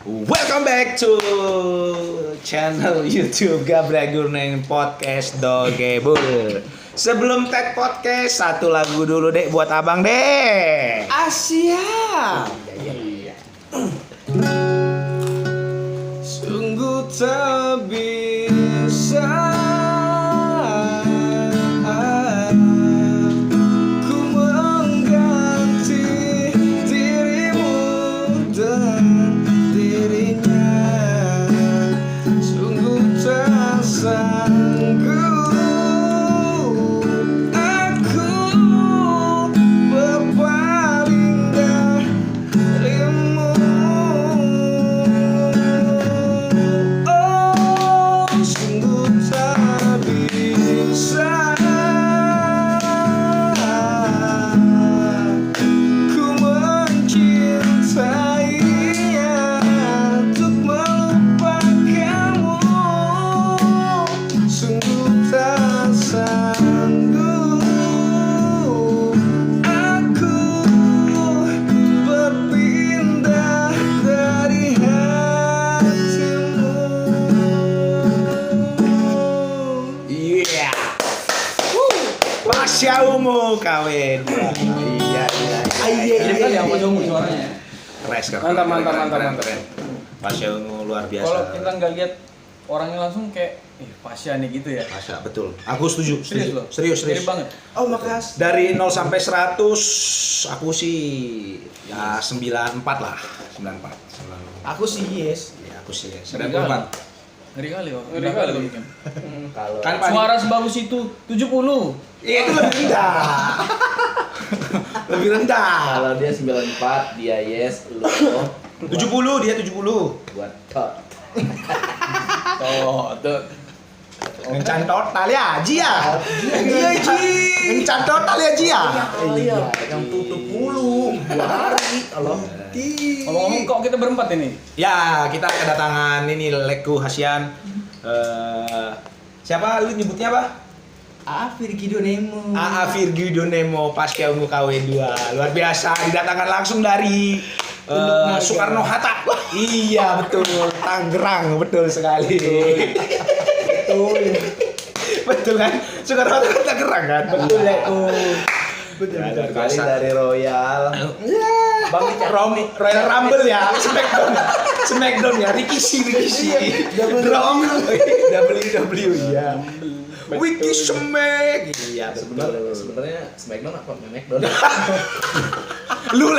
Welcome back to channel YouTube Gabriel Gurneng Podcast Dogebul. Sebelum tag podcast, satu lagu dulu deh buat abang deh. Asia. Iya. Sungguh tak bisa ku mengganti dirimu dan dirinya. Sungguh tak sanggup aku berpaling darimu. Oh, sungguh tak bisa ku mencintainya untuk melupakanmu. Sungguh tak sanggup aku berpindah dari hatimu. Iya. Pasya Ungu KW2. Iya. Ini kan yang ngomong suaranya. Keren. Mantap. Pasya Ungu luar biasa. Kalau kita nggak lihat orangnya langsung kayak, Pasya nih gitu ya. Pasya, betul. Aku setuju. Serius loh? Serius. Mirip banget. Oh, makasih. Dari 0 sampai 100 aku sih ya 94 lah. 94. Aku sih yes. Ya, aku sih. Ngeri kali. Ngeri kali kok. Ngeri kali kok bikin. Kalau Kan Pak Suara sebagus itu 70. Iya, itu lebih rendah. Lebih rendah. Kalau dia 94, dia yes, lu 70 dia 70. buat tot. Tuh. Ngencan total ya, Ji ya. Iya, Ji. Ngencan total ya, Ji ya. Iya, yang tutup mulu 2 hari kalau Ngomong-ngomong kok kita berempat ini? Ya, kita kedatangan ini Leku Hasian. Siapa lu nyebutnya apa? Virgido Nemo. AA Virgido Nemo Pasya Ungu KW2. Luar biasa, didatangkan langsung dari Soekarno Hatta. Iya, betul. Tangerang, betul sekali. Betul kan? Soekarno Hatta kan Tangerang kan? Betul ya. Betul. Ya, luar kali biasa. dari Royal. Royal Rumble ya, Smackdown ya, Rikishi. WWE ya. Wiki Smack. Iya, betul. Sebenarnya Smackdown apa Smackdown? Lu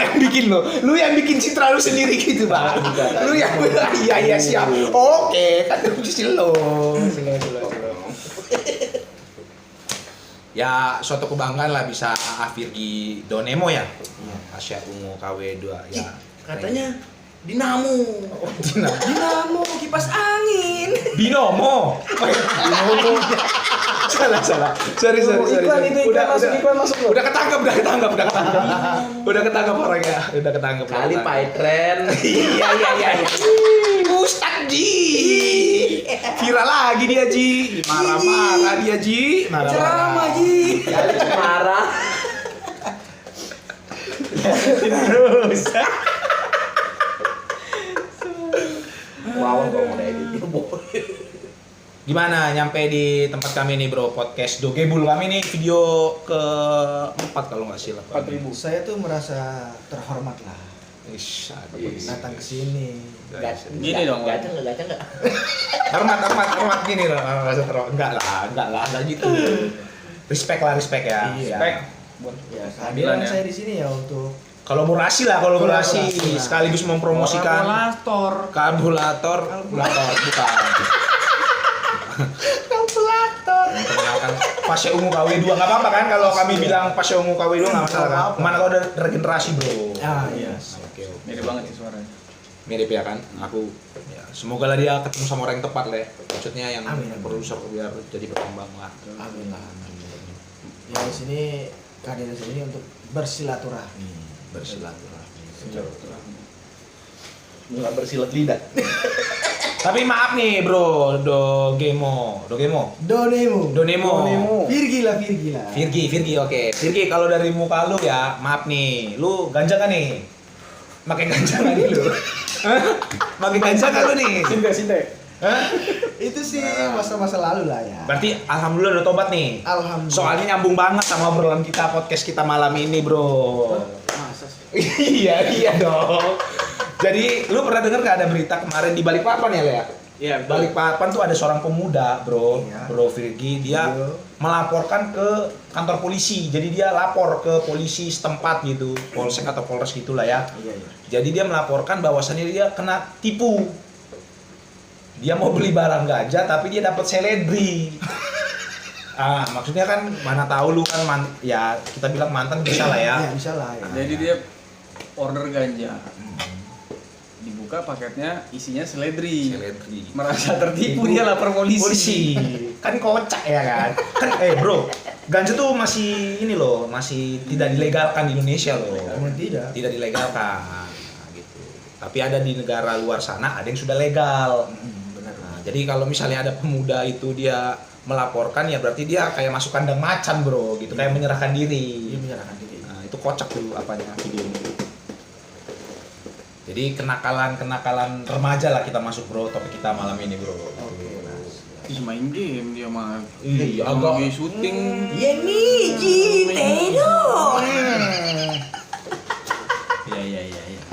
yang bikin citra lu sendiri gitu, Bang. Lu yang iya siap. Oke, kan itu slow. Ya, suatu kebanggaan lah bisa Virgi Donemo ya. Pasya Ungu KW2 ya. Katanya Dinamo. Dinamo kipas angin. Binomo. Salah. Sorry. Iklan itu iklan masuk loh. Udah ketangkap orangnya. Udah ketangkap. Kali Paitren. Iya. Ustaz Ji. Viral lagi dia Ji. Marah-marah dia Ji. Ceramah Ji. Kali Cemara. Terus. Wow, kok mau edit Gimana nyampe di tempat kami nih bro, podcast Dogebul kami nih video ke-4 kalau nggak salah. 4.000. Saya tuh merasa terhormat lah Ish, datang ke sini. Gini dong. Gaca enggak? Hormat gini loh, rasa terhormat. Enggak lah, enggak gitu. Respect ya. Respect. Ya, Kehadiran kehadiran ya. saya di sini ya untuk Kolaborasi, Kolaborasi. sekaligus mempromosikan kalkulator bukan. Memperkenalkan Pasya Ungu KW2 nggak apa-apa kan kalau kami bilang Pasya Ungu KW2 nggak masalah kan? Mana kalau udah regenerasi bro. iya. Oke. Mirip banget sih suaranya. Mirip ya kan? Aku ya, semoga lah dia ketemu sama orang yang tepat lah ya. Maksudnya yang Amin. produser biar jadi berkembang lah. Amin lah. Ya di sini kehadiran sini untuk bersilaturahmi. Enggak bersilat lidah. Tapi maaf nih bro, Donemo. Virgi lah. Virgi, oke. Virgi, kalau dari muka lu ya, maaf nih, lu ganja kan nih? Pakai ganja nggak nih lu? Bagi ganja nggak lu nih? Sinte. Hah? Itu sih masa-masa lalu lah ya. Berarti alhamdulillah udah tobat nih. Alhamdulillah. Soalnya nyambung banget sama obrolan kita podcast kita malam ini, Bro. Masa sih? Iya dong. Jadi lu pernah dengar gak ada berita kemarin di Balikpapan ya, Lea? Iya, Balikpapan tuh ada seorang pemuda, Bro. Iya. Bro Virgi, dia Iya. melaporkan ke kantor polisi. Jadi dia lapor ke polisi setempat gitu, polsek atau polres gitulah ya. Iya. Jadi dia melaporkan bahwasannya dia kena tipu. Dia mau beli barang ganja tapi dia dapat seledri. Maksudnya kan mana tahu lu kan ya kita bilang mantan bisa lah ya. Iya, bisa lah ya. Jadi dia order ganja. Dibuka paketnya isinya seledri. Seledri. Merasa tertipu dia lapor polisi. Polisi. Kan kocak ya kan. Kan bro, ganja tuh masih ini loh, masih tidak dilegalkan di Indonesia loh. Emang tidak. Tidak dilegalkan. Nah, gitu. Tapi ada di negara luar sana ada yang sudah legal. Benar. Nah, jadi kalau misalnya ada pemuda itu dia melaporkan ya berarti dia kayak masuk kandang macan, Bro, gitu. Kayak menyerahkan diri. Dia menyerahkan diri. Nah, itu kocak tuh apanya videonya. Jadi kenakalan remaja lah kita masuk, Bro, topik kita malam ini, Bro. Oke, Mas. Ih, main game dia mah. Iya, Lagi syuting. Ya nih, Jitero. Iya.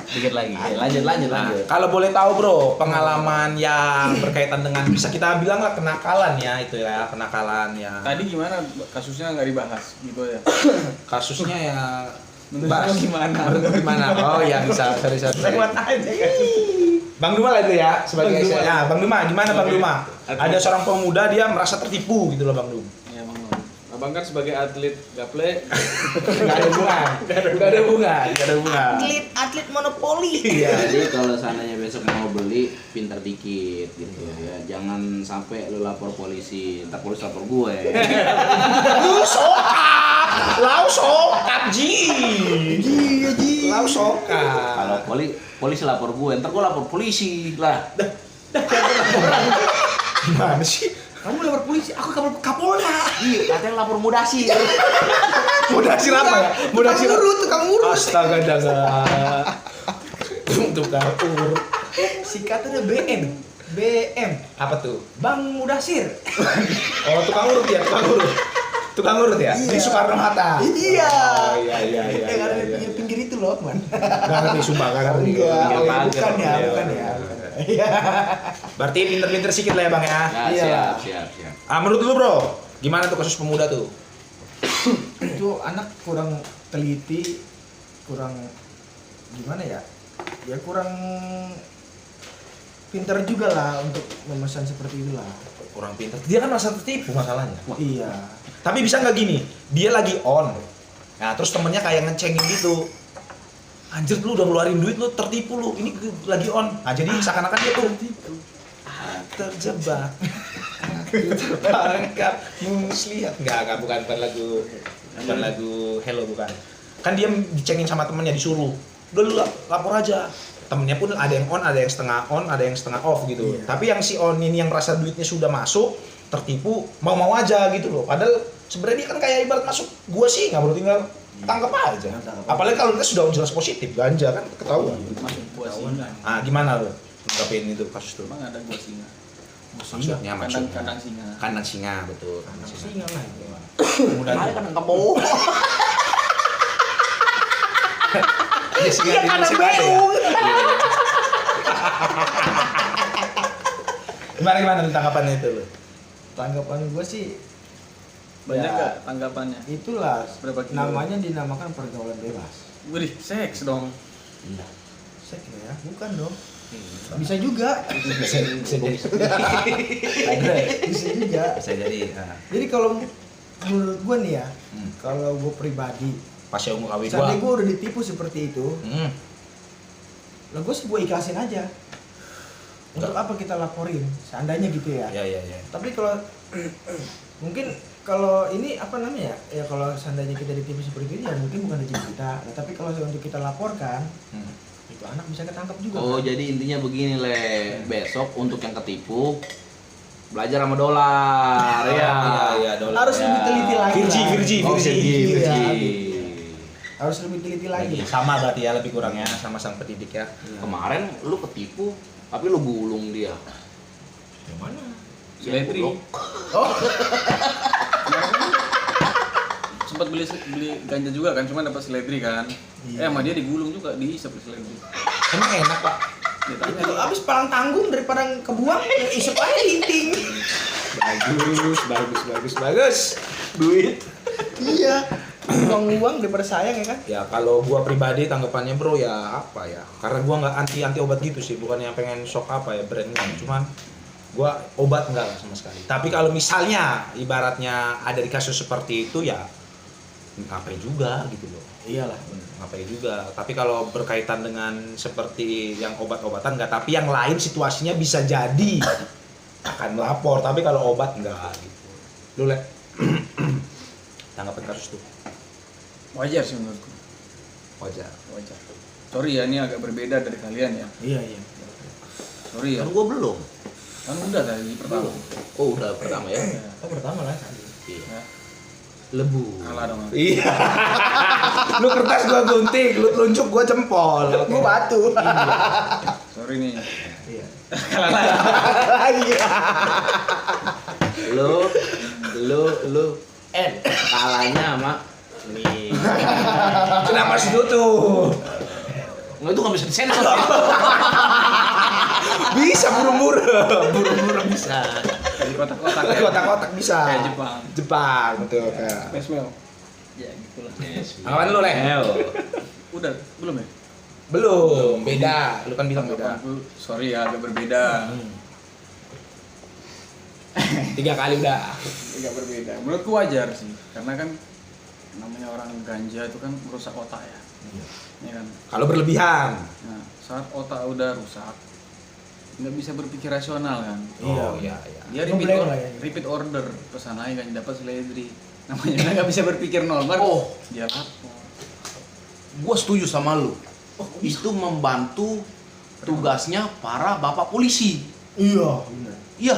Dikit lagi. Lanjut. Nah, kalau boleh tahu, Bro, pengalaman yang berkaitan dengan bisa kita bilang lah kenakalan ya itu ya, kenakalan ya. Tadi gimana kasusnya nggak dibahas gitu ya? Kasusnya ya Menurut Bas. lu gimana? Menurut lu gimana? Oh ya bisa, sorry. Lewat aja kan. Bang Duma lah itu ya sebagai Bang Duma. ya, Bang Duma gimana Bang Oke. Duma? Oke. Ada seorang pemuda dia merasa tertipu gitu loh Bang Duma. Iya, Bang. Abang kan sebagai atlet gaple. Gak ada hubungan. Gak ada hubungan. Atlet monopoli. Iya. Jadi kalau seandainya besok mau beli, pintar dikit gitu ya. Jangan sampai lu lapor polisi, ntar polisi lapor gue. Lu sokap. Lau sokap ji. Iya, Ji. Lau sokap. Kalau polisi lapor gue, ntar gue lapor polisi lah. Gimana sih? Kamu lapor polisi, aku lapor Kapolda. Iya, katanya lapor mudasi. Mudasir apa ya? Mudasir. Tukang urut. Astaga daga. Tukang urut. Singkatannya BM. BM. Apa tuh? Bang Mudasir. Oh, tukang urut ya, tukang urut ya? Di Iya. Soekarno Hatta. Iya. Oh, iya. Yang ada di pinggir itu loh, Man. Gak ngerti, sumpah gak ngerti. Enggak, Pinggir oh, pagar. bukan ya, Iya, bukan iya, ya. iya. Iya. Berarti pinter-pinter sedikit lah ya Bang ya? Nah, Iya. siap. Menurut lu Bro, gimana tuh kasus pemuda tuh? Itu anak kurang teliti, kurang gimana ya? Ya kurang pintar juga lah untuk memesan seperti itu lah. Kurang pinter. Dia kan merasa tertipu masalahnya. Iya. Tapi bisa nggak gini? Dia lagi on. Nah, terus temennya kayak ngecengin gitu. Anjir lu udah ngeluarin duit lu tertipu lu. Ini lagi on. Nah, jadi seakan-akan dia tuh terjebak. Terperangkap muslihat. Enggak, bukan lagu Hello bukan. Kan dia dicengin sama temennya disuruh. Udah lu lapor aja. Temennya pun ada yang on, ada yang setengah on, ada yang setengah off gitu. Iya. Tapi yang si on ini yang merasa duitnya sudah masuk, tertipu, mau aja gitu loh. Padahal sebenarnya dia kan kayak ibarat masuk gua sih nggak perlu tinggal tangkap aja. Apalagi kalau kita sudah jelas positif ganja kan ketahuan. Masuk gua singa. Gimana lo nanggapin itu kasus tuh? Emang ada gua singa. Maksudnya Kandang singa. kandang singa betul. Kandang singa. Singa lah. Kemudian Ada kan kebo. dia singa di musim ada ya. Gimana tuh tanggapannya itu lo? Tanggapan gue sih Banyak Ya. nggak tanggapannya? itulah Berapa kilo? namanya dinamakan pergaulan bebas. Wih, seks dong. Seks ya? Bukan dong. Bisa juga. Bisa jadi. Bisa juga. Bisa jadi. Jadi kalau menurut gue nih ya, Hmm. kalau gue pribadi, Pas yang mau kawin seandainya gua. gue udah ditipu seperti itu, lah gue sih gue ikhlasin aja. Untuk apa kita laporin? Seandainya gitu ya. Ya. Tapi kalau mungkin kalau ini apa namanya ya kalau seandainya kita ditipu seperti itu ya mungkin bukan rezeki kita. Nah, tapi kalau untuk kita laporkan itu anak bisa ketangkap juga. Oh, kan? jadi intinya begini Le. Besok untuk yang ketipu belajar sama dolar ya. Iya, dolar. Harus lebih teliti lagi. Virgi, lah. Virgi. Oh, Virgi. Iya. Harus lebih teliti lagi. Sama berarti ya lebih kurangnya sama sang pendidik ya. Kemarin lu ketipu, tapi lu gulung dia. Yang mana? Seledri. goblok. Sempat beli ganja juga kan, cuma dapat seledri kan. Iya. Sama dia digulung juga, dihisap seledri. Emang enak Pak. Dia tanya, Itu abis palang tanggung daripada kebuang, ya isep aja linting. Bagus. Duit. Iya. Buang-buang daripada sayang ya kan? Ya kalau gua pribadi tanggapannya bro ya apa ya? Karena gua nggak anti obat gitu sih, bukan yang pengen sok apa ya brandnya. Cuman gua obat enggak lah sama sekali. Tapi kalau misalnya ibaratnya ada di kasus seperti itu ya ngapain juga gitu loh. Iyalah. Ngapain juga. Tapi kalau berkaitan dengan seperti yang obat-obatan enggak, tapi yang lain situasinya bisa jadi akan melapor. Tapi kalau obat enggak gitu. Lu Le. Tanggapan kasus itu wajar sih menurutku. wajar. Sorry ya, ini agak berbeda dari kalian ya. Iya. Sorry ya. Kan gua belum. Kan udah tadi pertama. Oh, udah pertama ya. Ya. Oh pertama lah. Iya. Ya. Lebu. Kalah dong. Iya. Lu kertas gua gunting, lu telunjuk gua jempol. Gua batu. Sorry nih. Iya. Iya. Lu kalahnya sama nih. Kenapa sih tuh? Nggak, itu nggak bisa disensor. Bisa buru-buru bisa. Di kotak-kotak. Kotak-kotak bisa. Kayak Jepang. Jepang betul kan. Smell. Ya gitulah. Apaan lu, Le? Udah, belum ya? Belum, beda. Lu kan bilang beda. Aku sorry ya, agak berbeda. 3 kali udah. Agak berbeda. Menurutku wajar sih, karena kan namanya orang ganja itu kan merusak otak ya. Ya kan. Kalau berlebihan. Nah, saat otak udah rusak, nggak bisa berpikir rasional kan. Oh iya. Dia Ngeblank lah ya. repeat order pesan aja kan dapat seledri. Namanya kan nggak bisa berpikir normal. Oh. Dia lapor. Gua setuju sama lu. Itu membantu tugasnya para bapak polisi. Iya. Iya,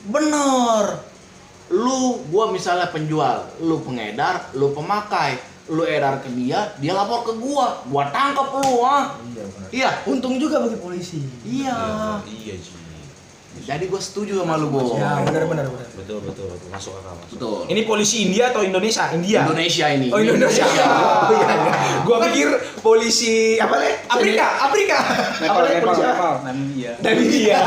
bener. Gua misalnya penjual, lu pengedar, lu pemakai, lu edar ke dia lapor ke gua tangkap lu, ah. Iya benar. Iya, Untung juga bagi polisi. iya. Iya sih. Jadi gua setuju sama lu, Bo. Ya benar. Betul. Masuk akal. Betul. Ini polisi India atau Indonesia? Indonesia ini. Oh Indonesia. Oh iya. Gua pikir polisi apa Le? Afrika. Apa Le? Polisi apa? Namibia. Dari India.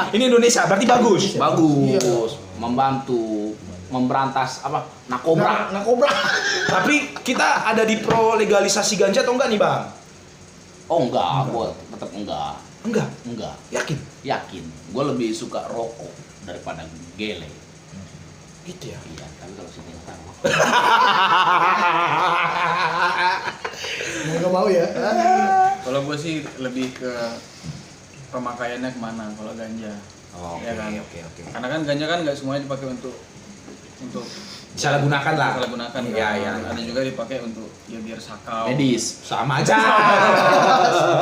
Ini Indonesia, berarti bagus. Bagus. Membantu memberantas narkoba. Narkoba. Tapi kita ada di pro legalisasi ganja atau enggak nih, Bang? Oh enggak, gua tetap enggak. Enggak. Yakin. Gua lebih suka rokok daripada gele. Gitu ya. Iya, tapi kalau sini tahu. Nggak mau ya. Kalau gue sih lebih ke pemakaiannya kemana kalau ganja. Oke. Ya kan? Karena kan ganja kan nggak semuanya dipakai untuk Disalahgunakan lah. disalahgunakan. Iya. Ada juga dipakai untuk ya biar sakau. Medis. Sama aja.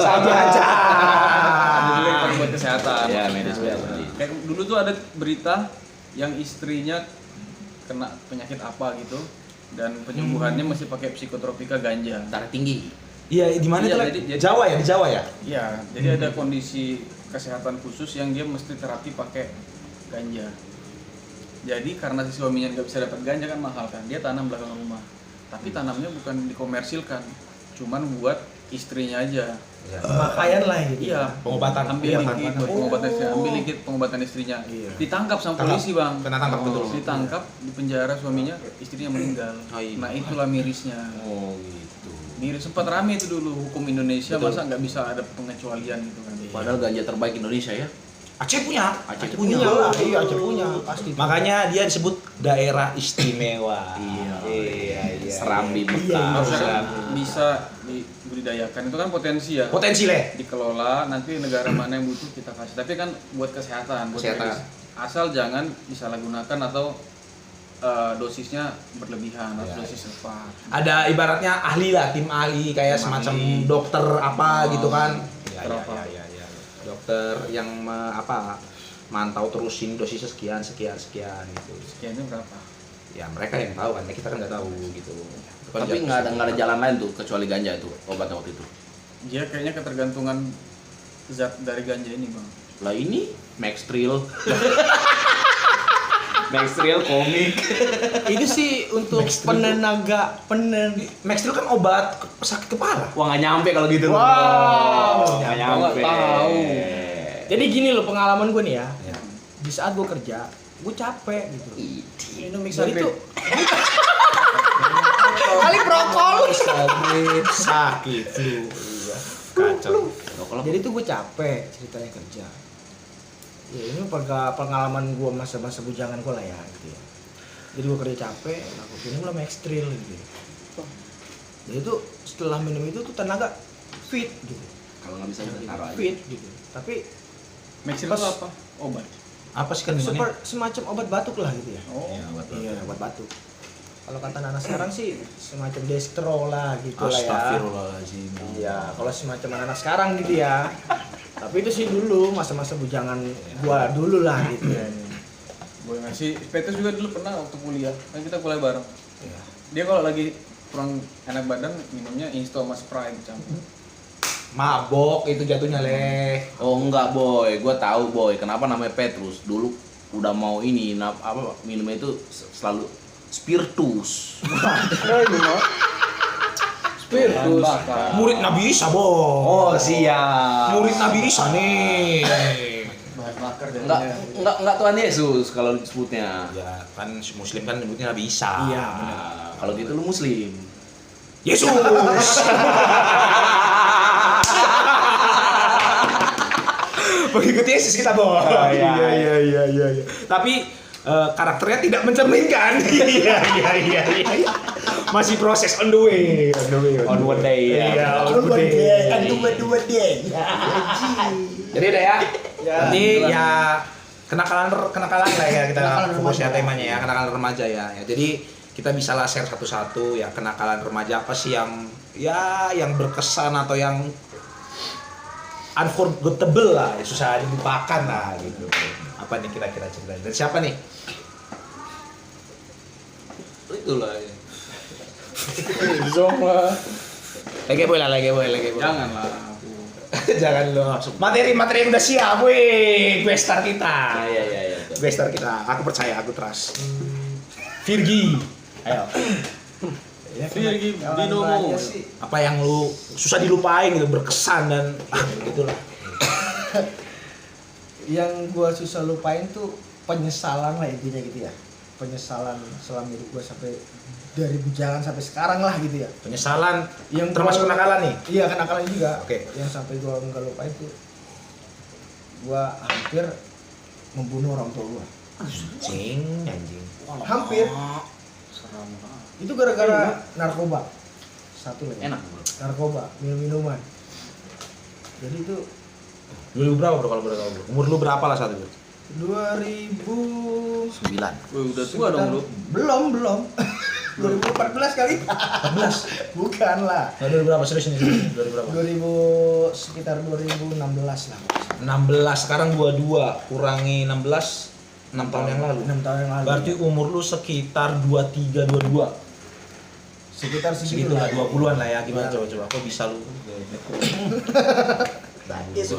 Sama aja. Ada juga dipakai buat kesehatan. Iya, medis. Kayak dulu tuh ada berita yang istrinya kena penyakit apa gitu dan penyembuhannya masih pakai psikotropika ganja. Darah tinggi. Iya, di mana Iya, tuh? Le? jadi- Jawa ya, di Jawa ya? Iya, jadi ada kondisi kesehatan khusus yang dia mesti terapi pakai ganja. Jadi karena si suaminya nggak bisa dapat ganja kan mahal kan, dia tanam belakang rumah. Tapi tanamnya bukan dikomersilkan, cuman buat istrinya aja. Pemakaian lah gitu. Iya, Pengobatan. ambil Iya, dikit buat pengobatan istrinya, ambil Oh. dikit pengobatan istrinya. Iya. Ditangkap sama Tangkap. polisi bang. Kena tangkap, betul. Ditangkap di penjara suaminya, istrinya meninggal. Oh, iya. Nah itulah mirisnya. Oh gitu. Miris sempat rame itu dulu hukum Indonesia, Betul. masa nggak bisa ada pengecualian gitu kan? Padahal ganja terbaik Indonesia ya. Aceh punya. Aceh Punya lah, iya Aceh punya pasti. Makanya dia disebut daerah istimewa. Iya. Iya. Serambi Iya. Harusnya kan bekas. bisa dibudidayakan, itu kan potensi ya. Potensi Le. Dikelola, nanti negara mana yang butuh kita kasih. Tapi kan buat kesehatan, buat Kesehatan. medis. Asal jangan disalahgunakan atau dosisnya berlebihan atau dosis tepat. Ada ibaratnya ahli lah, tim ahli kayak Tim semacam ahli. dokter apa gitu kan. Dokter apa? Iya. Dokter yang mantau terusin dosisnya sekian gitu. Sekiannya berapa? Ya mereka yang tahu kan, kita kan nggak tahu gitu. Tapi nggak ada jalan lain tuh kecuali ganja itu obatnya waktu itu. Dia kayaknya ketergantungan zat dari ganja ini bang. Lah ini Max Thrill. Max Thrill komik. Itu sih untuk penenaga Max Thrill kan obat sakit kepala. Wah nggak nyampe kalau gitu. Wow. Nggak Nggak nyampe. tahu. Jadi gini loh pengalaman gue nih ya. Ya. Di saat gue kerja, gue capek gitu. Minum mixer Sakit. itu kali prokol. Sakit flu. Iya. Kacau. Jadi tuh gue capek ceritanya kerja. Ya ini pengalaman gue masa-masa bujangan gue lah ya gitu ya. Jadi gue kerja capek, aku minum lah Max Thrill gitu. Jadi tuh setelah minum itu tuh tenaga fit gitu. Kalau nggak bisa taruh aja. Fit gitu. Tapi Maxil Pas- itu apa? Obat. Apa sih kandungannya? semacam obat batuk lah gitu ya. Oh. Ya, obat Iya, obat batuk. Kalau kata anak sekarang sih semacam destro lah gitu lah ya. Astagfirullahaladzim. Iya, kalau semacam anak sekarang gitu ya. Tapi itu sih dulu masa-masa bujangan gua dulu lah gitu ya. Gue ngasih Petrus juga dulu pernah waktu kuliah. Kan kita kuliah bareng. Iya. Dia kalau lagi kurang enak badan minumnya Insto sama Sprite campur. Mabok itu jatuhnya leh. Oh enggak boy, gue tahu boy. Kenapa namanya Petrus? Dulu udah mau ini minumnya itu selalu spiritus. Spiritus. Bakar. Murid Nabi Isa, Bo. Oh siap. Murid Nabi Isa nih. Bahan bakar dan Enggak Tuhan Yesus kalau disebutnya. Ya kan muslim kan nyebutnya Nabi Isa. Iya, Nah, kalau gitu lu muslim. Yesus. Pengikut Yesus kita, Bo. Iya. Tapi karakternya tidak mencerminkan. Iya. Masih proses on the way. On one day ya. Iya, on the way. Dua day. Jadi udah ya. Nanti ya kenakalan lah ya kita Kenakalan fokusnya remaja. temanya ya, kenakalan remaja ya. Jadi kita bisa lah share satu-satu ya kenakalan remaja apa sih yang berkesan atau yang unforgettable lah, susah dilupakan lah gitu. Apa nih kira-kira cerita dari siapa nih? Itulah ya. Zong lah. Lagi boleh. Jangan lah. Jangan lo. Materi yang udah siap, weh. Gue star kita. Iya. Gue star kita. Aku percaya, aku trust. Virgi. Ayo. Ya, Virgi kawan Binomo. remaja sih. Apa yang lu susah dilupain gitu, berkesan dan gitulah. Yang gua susah lupain tuh penyesalan lah intinya gitu ya. Penyesalan selama hidup gua sampai dari bujangan sampai sekarang lah gitu ya. Penyesalan Yang termasuk gua- kenakalan nih. Iya, kenakalan juga. Oke. Yang sampai gua nggak lupain tuh gua hampir membunuh orang tua gua. Anjing. Hampir. Seram banget. Itu gara-gara narkoba. Satu lagi. Enak bro. Narkoba, minuman. Jadi itu 2000 berapa bro kalau boleh tahu bro? Umur lu berapa lah saat itu? 2000 9. Wih, udah tua dong lu. Belum. 2014 kali. 14. Bukan lah. Nah, 2000 berapa serius ini? 2000 berapa? 2000 sekitar 2016 lah. 16, sekarang 22, kurangi 16, 6 tahun yang lalu. 6 tahun yang lalu. Berarti umur lu sekitar 23, 22. sekitar Segitu lah, 20-an lah ya. Gimana coba-coba? Kok bisa lu?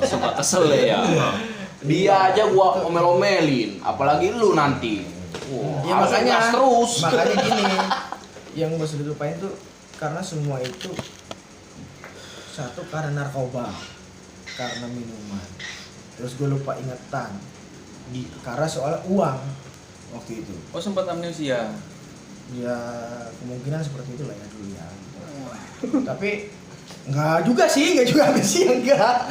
Suka kesel ya. Dia aja gua omel-omelin, apalagi lu nanti. Wah, Ya harus makanya gas terus. Makanya gini. Yang gue sudah lupain tuh karena semua itu satu karena narkoba, karena minuman. Terus gue lupa ingatan. Karena soal uang waktu itu. Oh sempat amnesia. Ya kemungkinan seperti itulah ya dulu ya. Tapi enggak juga sih enggak.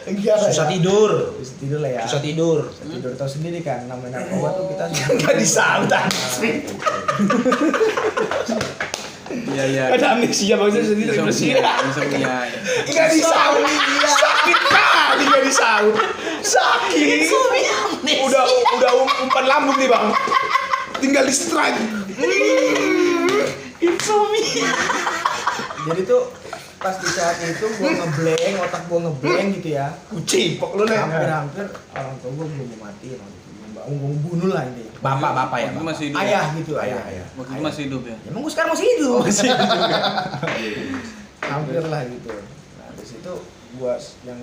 Enggak lah Susah ya. tidur. Susah tidur lah ya. Susah tidur. Tidur tahu sendiri kan namanya narkoba tuh kita Enggak disaut anjing. Iya. Ada amnesia maksudnya sendiri bersih. Insomnia. Enggak disaut. Sakit kali enggak disaut. Sakit. Udah umpan lambung nih, Bang. Tinggal di strike. jadi tuh pas di saat itu gue ngeblank, otak gue ngeblank gitu ya. Kucipok lu nih. Hampir-hampir orang tua gue belum mau mati, mau bunuh lah ini. Bapak ya. Waktu itu masih hidup. Ayah gitu, ayah. Waktu itu masih hidup ya. Emang gue sekarang masih hidup. Hampir lah gitu. Nah di situ gue yang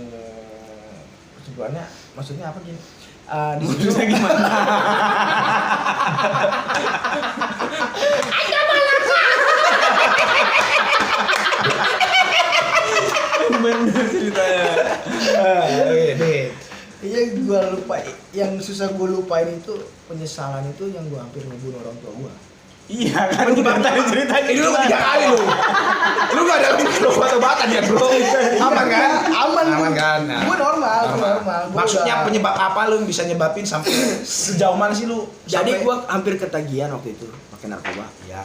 kesimpulannya, maksudnya apa gini? Di situ gimana? Bener ceritanya. Iya gue lupa, yang susah gue lupain itu penyesalan itu yang gue hampir ngebunuh orang tua gue. Iya kan lu cerita ini lu 3 kali lu. Lu gak ada obat-obatan ya, Bro. Aman kan? Aman kan? Nah. Gue normal. Gua Maksudnya udah- penyebab apa lu bisa nyebabin sampai sejauh mana sih lu? Jadi Sampai- gue hampir ketagihan waktu itu pakai narkoba. ya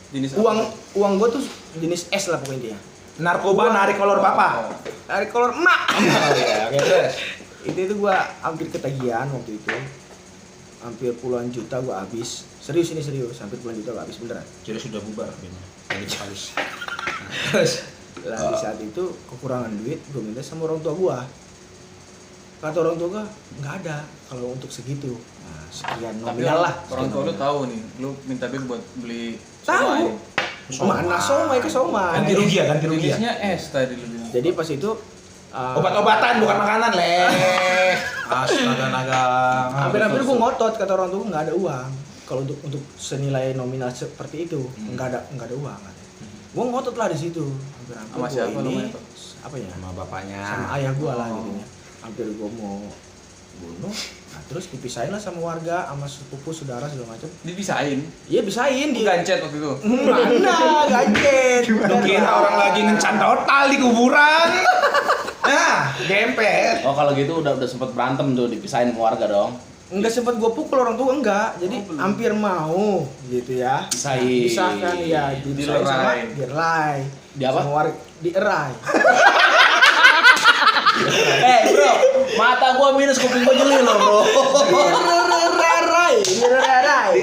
Jenis apa? Uang gue tuh jenis S lah pokoknya dia. narkoba narik kolor bapak. Dari kolor emak. Oh iya, oke terus. Itu gue hampir ketagihan waktu itu. Hampir puluhan juta gue habis. Serius, hampir puluhan juta gue habis beneran. Jadi sudah bubar kayaknya. Jadi vokalis. Terus Lah di saat itu kekurangan duit, gue minta sama orang tua gue. Kata orang tua gue, nggak ada kalau untuk segitu. Nah, sekian Tapi nominal lah. orang tua lu sekian tahu nih, lu minta duit buat beli Tahu. somai. Mana somai ke somai. ganti rugi ya. Jenisnya es tadi lu bilang. Jadi pas itu Obat-obatan bukan makanan, leh. Astaga. hampir-hampir gue ngotot, kata orang tua nggak ada uang. Kalau untuk senilai nominal seperti itu nggak ada uang. Gue ngotot lah di situ. Hampir-hampir Sama gua siapa lu ini ngotot? apa ya? Sama bapaknya. Sama ayah gue lah Oh. gitu ya. Hampir gue mau bunuh. Nah, terus dipisahin lah sama warga, sama sepupu, saudara segala macam. Dipisahin. Iya bisain Di gancet waktu itu. Mana gancet? Lu kira orang lagi ngencan total di kuburan. Nah, gempet. Oh kalau gitu udah sempet berantem tuh dipisahin sama warga dong. Enggak sempet gue pukul orang tua, enggak. Jadi hampir mau gitu ya. Pisahin. Pisahkan ya, dipisahin sama Dilerai. dilerai. Di apa? Sama warga dierai. Bro, mata gua minus kuping gua jeli loh bro. Dierai. Dierai.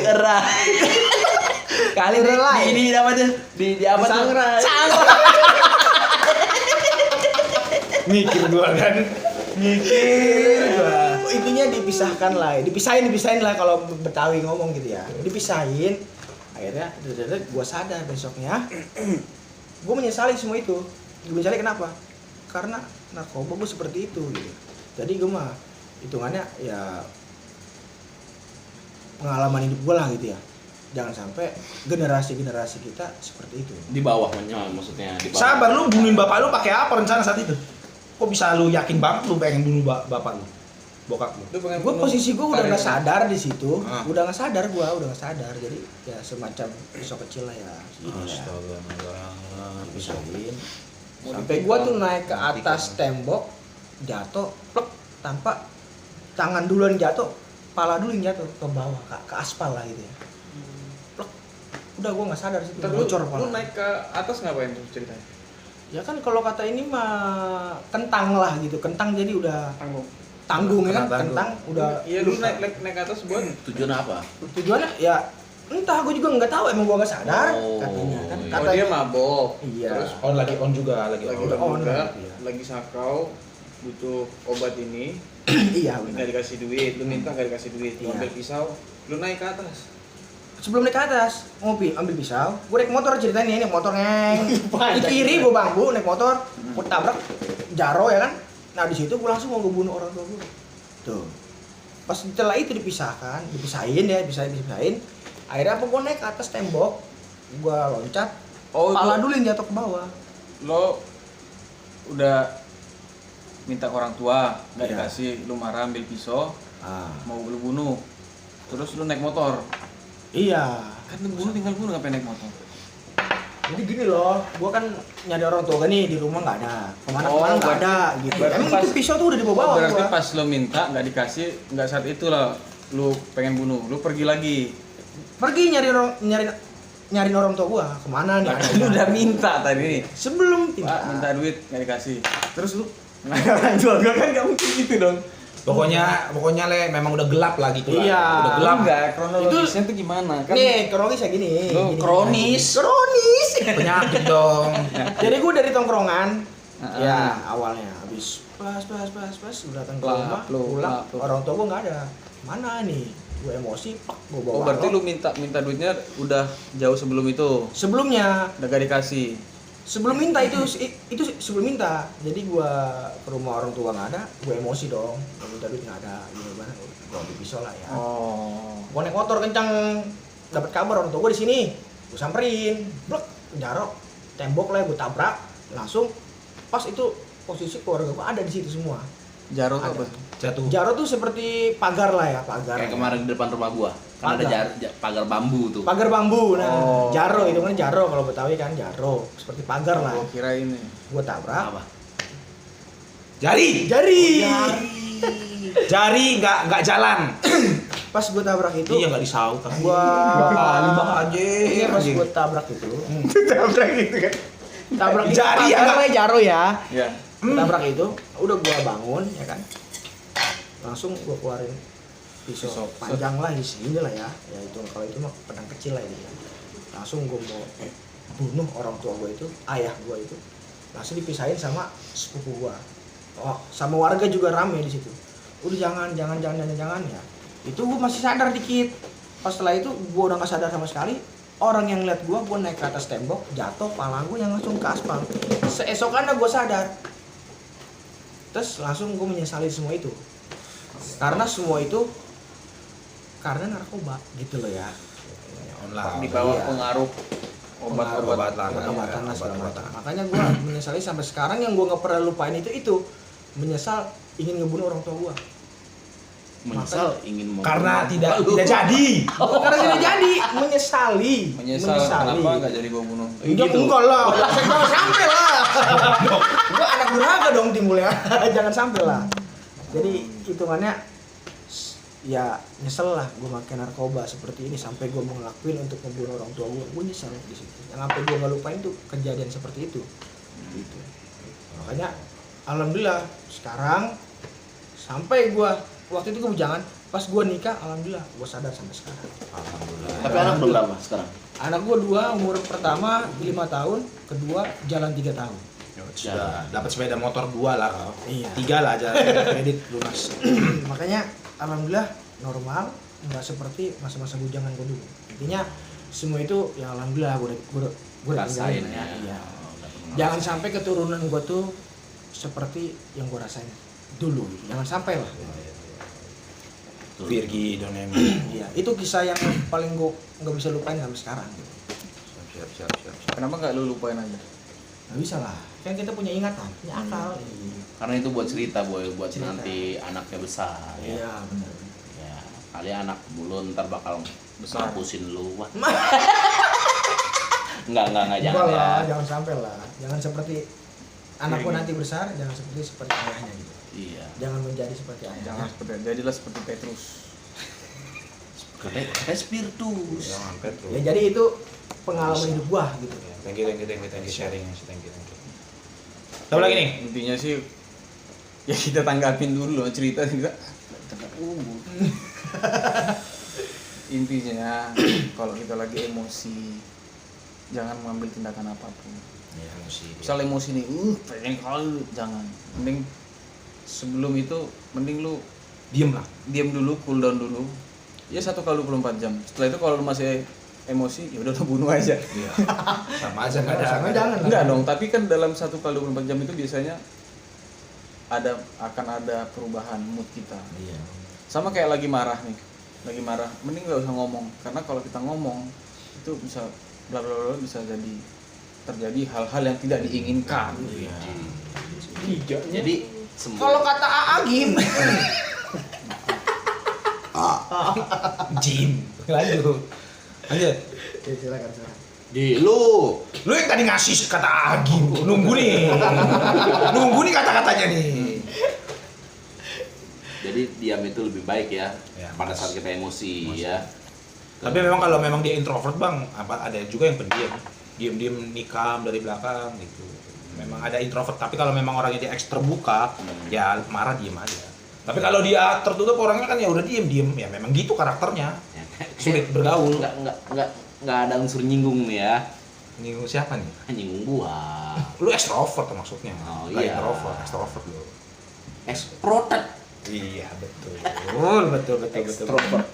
Kali Relai. di apa tuh? Di apa tuh? Sangrai. Mikir gua kan. Mikir gua. Intinya dipisahkan lah, dipisahin lah kalau Betawi ngomong gitu ya. Dipisahin. Akhirnya gue sadar besoknya. Gue menyesali semua itu. Gue menyesali kenapa? Karena narkoba gue seperti itu gitu. Jadi gue mah hitungannya ya pengalaman hidup gue lah gitu ya. Jangan sampai generasi kita seperti itu. Di bawah maksudnya di bawah. Sabar, lu bunuhin bapak lu pakai apa rencana saat itu? Kok bisa lu yakin banget lu pengen bunuh bapak lu? Bokap lu? Gue posisi gue udah nggak sadar di situ, Ah. udah nggak sadar, jadi ya semacam pisau kecil lah ya. Astaga, Pisahin. Sampai gue tuh naik ke atas tembok, jatuh, plek, tanpa tangan duluan jatuh, kepala dulu yang jatuh ke bawah, ke aspal lah gitu ya. Plek, udah gue nggak sadar situ, bocor Lu kepala. naik ke atas ngapain tuh ceritanya? Ya kan kalau kata ini mah kentang lah gitu, kentang jadi udah tanggung ya kan, Tanggung. kentang udah. Iya, lu naik ke atas buat Tujuan apa? Tujuannya ya entah, gue juga nggak tahu, emang gue nggak sadar Oh, katanya kan. iya. oh dia mabok. Iya. Terus On lagi on juga, lagi lagi on. udah on juga, iya. lagi sakau, butuh obat ini, Iya nggak benar. dikasih duit, lu minta nggak dikasih duit, lu Iya. ambil pisau, lu naik ke atas. Sebelum naik ke atas, ambil pisau, gue naik motor ceritanya nih, naik motor ngeng. Di kiri gue bambu, naik motor, gue tabrak jaro ya kan. Nah di situ gue langsung mau gue bunuh orang tua gue. Tuh. Pas setelah itu dipisahin. Akhirnya apa, gue naik ke atas tembok, gue loncat, Oh, kepala itu dulu yang jatuh ke bawah. lo udah minta ke orang tua, nggak Iya. dikasih, lu marah ambil pisau, mau lu bunuh. Terus lu naik motor. Iya. Kan lu bunuh tinggal bunuh, ngapain naik motor? Jadi gini loh, gue kan nyari orang tua gue nih, di rumah nggak ada, kemana-kemana Oh, nggak ada gitu. berarti Emang pas- itu pisau tuh udah dibawa Berarti gue. pas lo minta nggak dikasih, nggak saat itu lah lu pengen bunuh, lu pergi lagi. Pergi nyari orang tua gue, kemana nih? Nah, lu udah minta tadi nih. Sebelum Pak, minta duit nggak dikasih. Terus lu orang tua gua kan nggak mungkin gitu dong. Pokoknya le memang udah gelap lah gitu lah. Iya. Udah gelap. Enggak, kronologisnya tuh gimana? Kan Nih, kronologisnya gini. Lo Gini. kronis. Kronis. Penyakit dong. Jadi gue dari tongkrongan, Ah. ya awalnya habis pas gue datang ke rumah, Lap, lo, pulang, lap, lo. orang tua gue nggak ada. Mana nih? Gue emosi, pak, gue bawa. Oh, berarti balok. lu minta duitnya udah jauh sebelum itu. Sebelumnya, Udah gak dikasih. sebelum minta itu sebelum minta. Jadi gue ke rumah orang tua nggak ada, gue emosi dong. Gue minta duit nggak ada, gimana? Gue ambil pisau lah ya. Oh. Gue naik motor kencang, dapat kabar orang tua gue di sini. Gue samperin, blok, jarok, tembok lah, gue tabrak, langsung. Pas itu posisi keluarga gue ada di situ semua. Jaro tuh Ada. apa? Jatuh. Jaro tuh seperti pagar lah ya, pagar. Kayak kemarin di depan rumah gua. Kan ada Pagar. pagar bambu tuh. Pagar bambu. Nah, Oh. jaro itu kan jaro kalau Betawi kan jaro, seperti pagar lah. Gua kira ini. Gue tabrak. Apa? Jari. Jari. Jari nggak jalan. Pas gue tabrak itu, Iya nggak disaut. gua Bang aja. Iya, pas gue tabrak itu. Tabrak gitu kan. Tabrak itu Jari ya, pagar Bang? lah, jaro ya. Ya. Tabrak itu, udah gua bangun ya kan. Langsung gua keluarin pisau Pisau. panjang lah di sini lah ya. Ya itu kalau itu mah pedang kecil lah ini ya. Langsung gua mau bunuh orang tua gua itu, ayah gua itu. Langsung dipisahin sama sepupu gua. Oh, sama warga juga rame di situ. Udah jangan ya. Itu gua masih sadar dikit. Pas setelah itu gua udah nggak sadar sama sekali. Orang yang lihat gua naik ke atas tembok, jatuh, pala gua yang langsung ke aspal. Seesokannya gua sadar. Terus langsung gue menyesali semua itu. Karena semua itu karena narkoba gitu loh ya. Di bawah Iya. pengaruh obat-obat lah. Obat-obatan lah segala Obat-obatan. macam. Makanya gue menyesali sampai sekarang. Yang gue nggak pernah lupain itu menyesal ingin ngebunuh orang tua gue. Menyesal ingin mau. Karena tidak jadi. Karena tidak jadi, menyesali. Menyesal kenapa nggak jadi gua bunuh. Enggak, enggak lah, jangan sampai lah. Gua anak durhaka dong timbulnya. Jangan sampai lah. Jadi hitungannya ya nyesel lah gue makan narkoba seperti ini sampai gue mau ngelakuin untuk membunuh orang tua gue nyesel di situ. Yang sampai gue nggak lupain tuh kejadian seperti itu. Gitu. Makanya alhamdulillah sekarang sampai gue waktu itu gue jangan pas gue nikah alhamdulillah gue sadar sampai sekarang. Alhamdulillah. Tapi anak belum berapa sekarang? Anak gue 2, umur pertama 5 tahun, kedua jalan 3 tahun. Sudah dapat sepeda motor 2 lah kau. Iya. 3 lah aja kredit lunas. Makanya alhamdulillah normal, nggak seperti masa-masa bujangan gue dulu. Intinya semua itu ya alhamdulillah gue udah Rasain tinggalin ya. Iya. Oh, udah pernah Jangan rasain. sampai keturunan gue tuh seperti yang gue rasain dulu. Jangan sampai lah. Betul. Virgi Donemi. Iya, itu kisah yang paling gue nggak bisa lupain sampai sekarang. Siap. Kenapa nggak lu lupain aja? Nggak bisa lah. Kan kita punya ingatan, punya akal. Karena itu buat cerita boy, buat Cerita. nanti anaknya besar ya. Iya benar. Ya, kali anak bulu ntar bakal Besar. ngapusin lu. Wah. Enggak Enggak jangan ya. lah, jangan sampai lah. Jangan seperti anakku Iya, nanti besar, jangan seperti ayahnya gitu. Iya. Jangan menjadi seperti ayahnya. Jangan seperti jadilah seperti Petrus. Katanya spiritus. Jangan Petro. Ya jadi itu pengalaman hidup gua gitu. Thank you sharing. Thank you. Tahu lagi nih? Intinya sih ya kita tanggapin dulu loh cerita kita. Intinya kalau kita lagi emosi jangan mengambil tindakan apapun. Ya, emosi. Misal emosi nih, pengen kali, jangan. Mending sebelum itu mending lu Diem lah. diam dulu, cool down dulu. Ya 1x24 jam. Setelah itu kalau lu masih emosi, ya udah lu bunuh aja. Iya. Sama aja nggak ada. Sama jangan. Enggak dong, tapi kan dalam 1x24 jam itu biasanya akan ada perubahan mood kita. Iya. Sama kayak lagi marah nih. Lagi marah, mending nggak usah ngomong. Karena kalau kita ngomong itu bisa bla bla bla bisa jadi terjadi hal-hal yang tidak diinginkan. Iya. Jadi semua Kalau kata Agim, Jim. Lanjut. ya, silakan. di lu Lu yang tadi ngasih kata Agim. Nunggu nih kata-katanya nih. jadi diam itu lebih baik ya, Ya, pada saat kita emosi ya. Tapi memang kalau memang dia introvert bang, ada juga yang pendiam, diem nikam dari belakang gitu. Memang ada introvert, tapi kalau memang orangnya dia terbuka, ya marah diem aja. Tapi kalau dia tertutup orangnya kan ya udah diem ya memang gitu karakternya. Sulit bergaul. Nggak ada unsur nyinggung nih ya. Nyinggung siapa nih? Nyinggung gua. Lu extrovert maksudnya. Oh, Bukan iya. extrovert lu. Extroverted. Iya betul. Extrovert.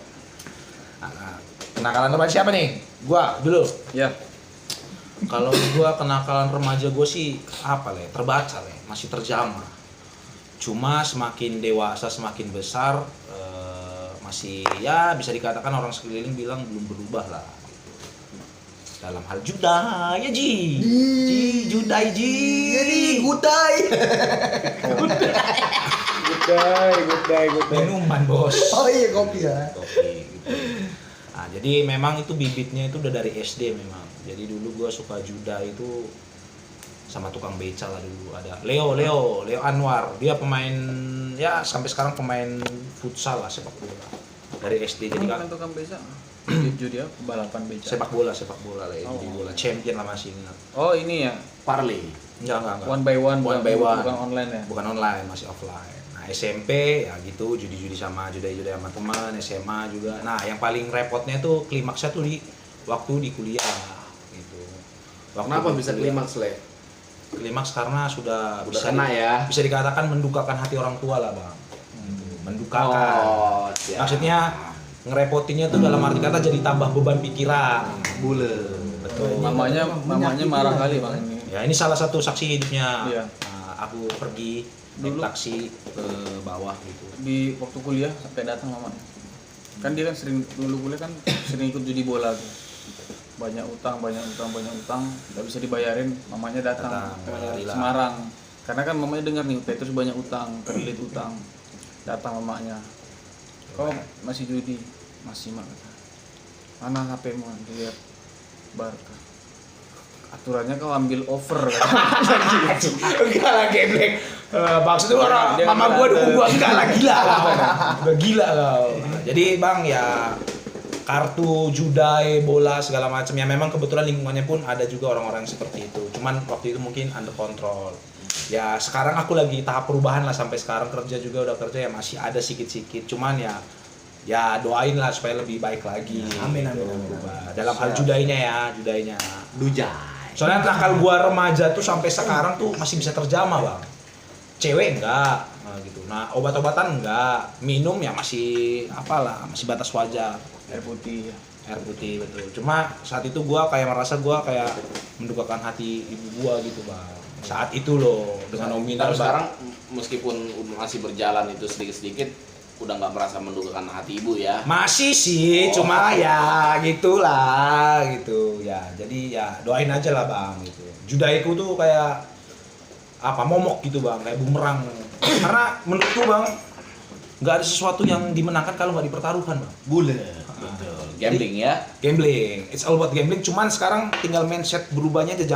Nah, kenakalan remaja siapa nih? Gua dulu. Ya. Kalau gua kenakalan remaja gua sih apa lah? Terbaca lah, masih terjamah. Cuma semakin dewasa, semakin besar, masih ya bisa dikatakan orang sekeliling bilang belum berubah lah. Dalam hal judai ya Ji. Judai Ji. Jadi gudai. Gudai. Minuman bos. Oh iya kopi ya. Kopi gitu. Nah, jadi memang itu bibitnya itu udah dari SD memang. Jadi dulu gua suka juda itu sama tukang beca lah dulu. Ada Leo Anwar. Dia pemain ya sampai sekarang pemain futsal lah, sepak bola. Dari SD jadi Kan tukang beca. Judi apa? Balapan beca. sepak bola lah ya, Oh. jadi bola champion lah masih ingat. Oh, ini ya. Parley. Enggak. One by one, One by one. bukan online ya. Bukan online, masih offline. Nah, SMP ya gitu, judi-judi sama judai-judai sama teman, SMA juga. Nah, yang paling repotnya tuh klimaksnya tuh di waktu di kuliah gitu. Waktu Kenapa di bisa kuliah. klimaks, Le? Klimaks karena sudah Udah kena ya. bisa dikatakan mendukakan hati orang tua lah, Bang. Mendukakan. Oh, siap. Maksudnya ngerepotinnya tuh dalam arti kata jadi tambah beban pikiran. Bule. Betul. Mamanya marah kali bang ini. Ya ini salah satu saksi hidupnya. Iya. Nah, aku pergi naik Dulu. taksi ke bawah gitu. Di waktu kuliah sampai datang mamanya. Kan dia kan sering dulu kuliah kan sering ikut judi bola tuh. Banyak utang, nggak bisa dibayarin, mamanya datang ke bayarilah. Semarang. Karena kan mamanya dengar nih, terus banyak utang, kredit utang. Datang mamanya. Kau masih judi? Masih mak. Mana HP-mu? Dilihat Barca. Aturannya kau ambil over kan? Enggak lah geblek. Maksudnya orang Dia mama kan gua ada. dukung gua enggak lah gila. Udah gila kau. Jadi Bang ya kartu judai bola segala macam ya memang kebetulan lingkungannya pun ada juga orang-orang seperti itu. Cuman waktu itu mungkin under control. Ya sekarang aku lagi tahap perubahan lah, sampai sekarang kerja juga udah kerja ya masih ada sikit-sikit. Cuman ya doain lah supaya lebih baik lagi. Amin, gitu. amin. Dalam hal judainya. Dujai. Soalnya nakal gua remaja tuh sampai sekarang tuh masih bisa terjamah, Bang. Cewek enggak, nah, gitu. Nah, obat-obatan enggak, minum ya masih apalah, masih batas wajar. Air putih. Air putih betul. Cuma saat itu gua kayak merasa gua kayak mendukakan hati ibu gua gitu, Bang. Saat itu loh dengan nominal Tapi sekarang meskipun masih berjalan itu sedikit-sedikit udah nggak merasa mendukakan hati ibu ya. masih sih, cuma ya gitulah gitu ya. Jadi ya doain aja lah, Bang, gitu. Judaiku tuh kayak apa momok gitu, Bang, kayak bumerang. Karena menurutku, Bang, nggak ada sesuatu yang dimenangkan kalau nggak dipertaruhkan, Bang. Betul. Gambling ya. Gambling, it's all about gambling. Cuman sekarang tinggal mindset berubahnya aja,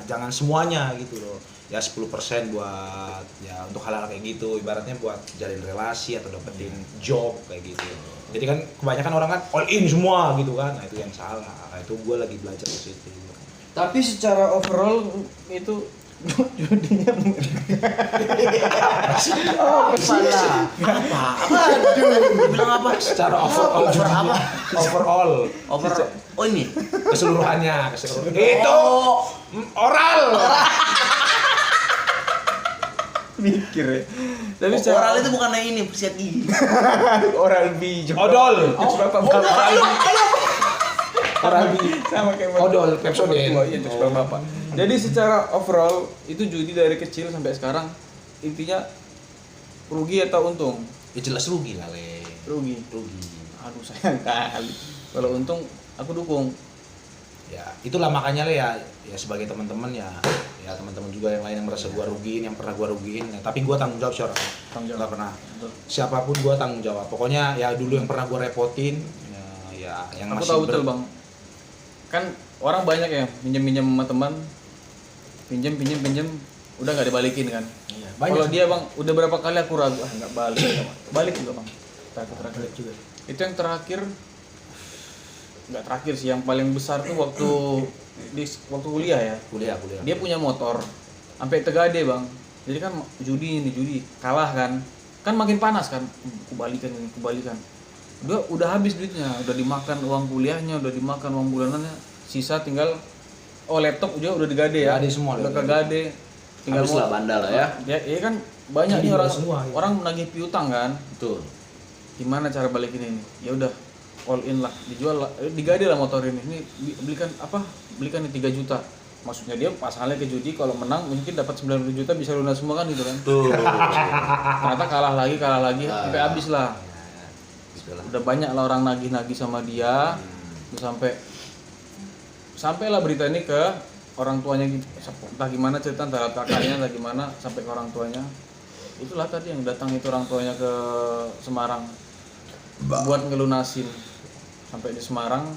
jangan semuanya gitu loh. Ya 10% buat ya untuk hal-hal kayak gitu, ibaratnya buat jalin relasi atau dapetin job kayak gitu. Jadi kan kebanyakan orang kan all in semua gitu kan. Nah, itu yang salah. Nah, itu gue lagi belajar ke situ. Tapi secara overall itu judinya Aduh, bilang apa? Secara overall Over. Oh ini. keseluruhannya. Itu oral. mikir ya. Tapi Oral itu bukan ini persiat gigi. oral B Odol. Oral B. sama kayak Odol, Pepsodent. Iya, jokes bapak. Jadi secara overall itu judi dari kecil sampai sekarang intinya rugi atau untung? Ya jelas rugi lah, Le. Rugi. Rugi. Aduh sayang kali. Kalau untung aku dukung. Ya itulah makanya Le ya sebagai teman-teman ya teman-teman juga yang lain yang merasa gua rugiin, yang pernah gua rugiin ya, tapi gua tanggung jawab seorang. Tanggung jawab. Nggak pernah. Betul. Siapapun gua tanggung jawab. Pokoknya ya dulu yang pernah gua repotin ya yang Aku masih tahu betul bang. Kan orang banyak ya pinjam sama teman, pinjam, udah nggak dibalikin kan. Iya, Kalau dia bang, udah berapa kali aku ragu, nggak balik juga bang. Terakhir juga. Itu yang terakhir, nggak terakhir sih, yang paling besar tuh waktu waktu kuliah ya. kuliah. Dia punya motor, sampai Tegade bang. Jadi kan judi kalah kan kan makin panas kan, kubalikan ini, kubalikan. Udah habis duitnya, udah dimakan uang kuliahnya, udah dimakan uang bulanannya, sisa tinggal laptop juga udah digade ya. Gade semua, udah kegade. Tinggal Habis lah bandal lah ya. Ya kan banyak Jadi nih orang semua, gitu. orang menagih piutang kan. Betul. Gimana cara balikin ini? Ya udah all in lah, dijual lah, digade lah motor ini. Ini belikan nih 3 juta. Maksudnya dia pasangannya ke judi, kalau menang mungkin dapat 90 juta bisa lunas semua kan gitu kan. Tuh. Ternyata kalah lagi sampai habis lah. Udah banyak lah orang nagih-nagih sama dia. Terus sampailah berita ini ke orang tuanya gitu. Entah gimana cerita, antara kakaknya entah gimana sampai ke orang tuanya. Itulah tadi yang datang itu orang tuanya ke Semarang buat ngelunasin. Sampai di Semarang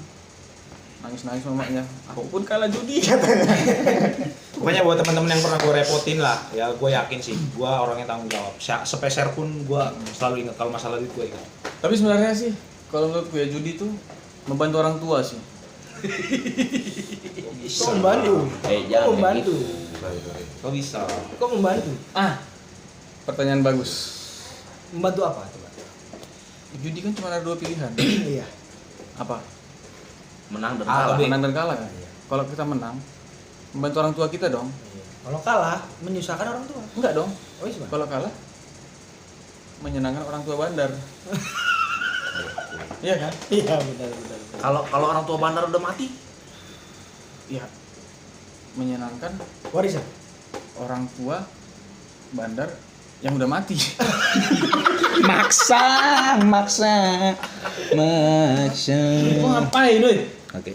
nangis-nangis mamanya. Aku pun kalah judi katanya. Pokoknya buat teman-teman yang pernah gue repotin lah, ya gue yakin sih, gue orang yang tanggung jawab. Sepeser pun gue selalu ingat kalau masalah duit gue ingat. Tapi sebenarnya sih kalau menurutku ya judi itu membantu orang tua sih. Kok membantu? Jangan Kok membantu? Kok bisa? Kok membantu? Pertanyaan bagus. Membantu apa coba? Judi kan cuma ada 2 pilihan. Iya. Apa? Menang dan A atau kalah. B? Menang dan kalah kan? Kalau kita menang, membantu orang tua kita dong. Kalau kalah, menyusahkan orang tua. Enggak dong. Oh iya, Kalau kalah, menyenangkan orang tua bandar. Iya kan? iya benar. Kalau orang tua bandar udah mati, Iya. Menyenangkan Warisan. orang tua bandar yang udah mati. Maksa. Lu ngapain, Doi? Oke.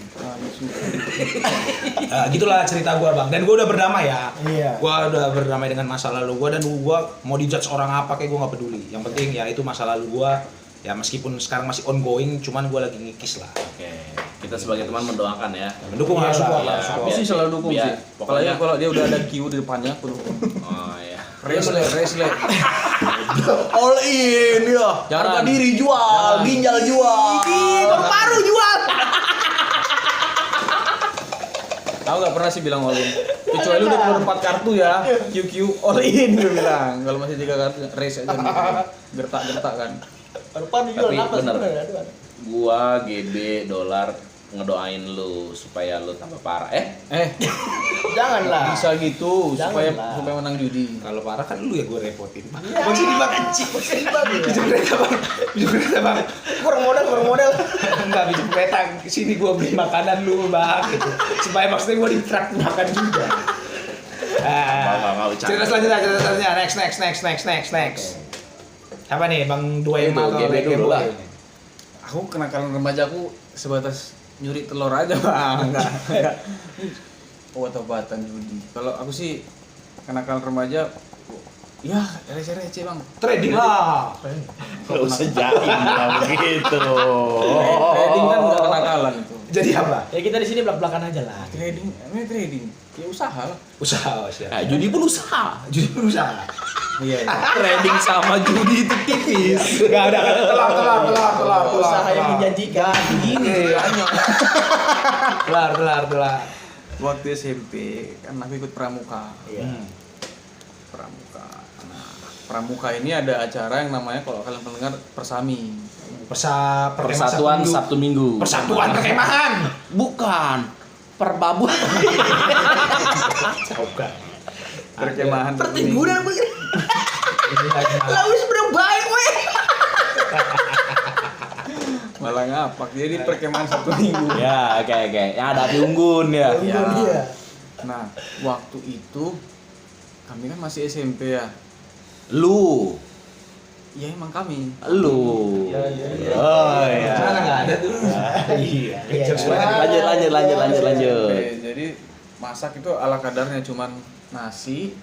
Gitulah cerita gue bang. Dan gue udah berdamai ya. Iya. Gue udah berdamai dengan masa lalu gue, dan gue mau dijudge orang apa kayak gue nggak peduli. Yang penting ya itu masa lalu gue. Ya meskipun sekarang masih ongoing, cuman gue lagi ngikis lah. oke. Kita sebagai teman mendoakan ya. Mendukung harus support lah. Aku biar- sih selalu dukung biar- sih. pokoknya- Kalau dia udah ada Q di depannya, aku dukung. Oh iya. Race. All in ya. Jangan. Harga diri jual, Jangan. ginjal jual. Paru jual. Tahu nggak pernah sih bilang all in. Kecuali lu udah keluar 4 kartu ya, QQ all in gue bilang. Kalau masih 3 kartu race aja nih. Gertak kan. Depan Tapi bener. Gua GB dolar ngedoain lu supaya lu tambah parah. Janganlah. Bisa gitu supaya Janganlah. menang judi. Kalau parah kan lu ya gue repotin. Iya. Masih bang anjing. Bijak kereta bang. Bijak kereta bang. Kurang modal. Enggak, bijak kereta sini gue beli makanan lu bang. Gitu. Supaya maksudnya gue ditraktir makan juga. Nggak, Cerita selanjutnya. Next. Apa nih bang dua yang Itu, atau GB Game dulu Boy? lah. Aku kenakalan remaja aku sebatas nyuri telur aja bang. Enggak. Obat-obatan judi. Kalau aku sih kenakalan remaja, ya receh bang. Trading lah. Gak usah jaim lah begitu. Trading kan nggak kenakalan itu. Jadi apa? Ya kita di sini belak-belakan aja lah. Trading, ini trading. Ya usaha lah. Usaha. Judi pun usaha. Jadi berusaha. Iya. Trading sama judi itu tipis. Enggak ada. Telar. Usaha yang menjanjikan. Gini hanya. Telar. Waktu SMP kan aku ikut pramuka. Iya. Pramuka. Nah, pramuka ini ada acara yang namanya kalau kalian pendengar persami. Persatuan Sabtu Minggu. Persatuan perkemahan. Bukan. Perbabuan. Bukan. Perkemahan. Pertimbunan begini. Ini lagi Lalu sebenarnya baik weh. Malah ngapak. Jadi perkemahan Sabtu Minggu. Ya, oke. Yang ada api unggun ya. Ya. Iya. Nah, waktu itu kami kan masih SMP ya. Lu. Ya emang kami. Lu. Oh iya. Mana nggak ada tuh? Iya. Lanjut. Jadi masak itu ala kadarnya, cuman nasi,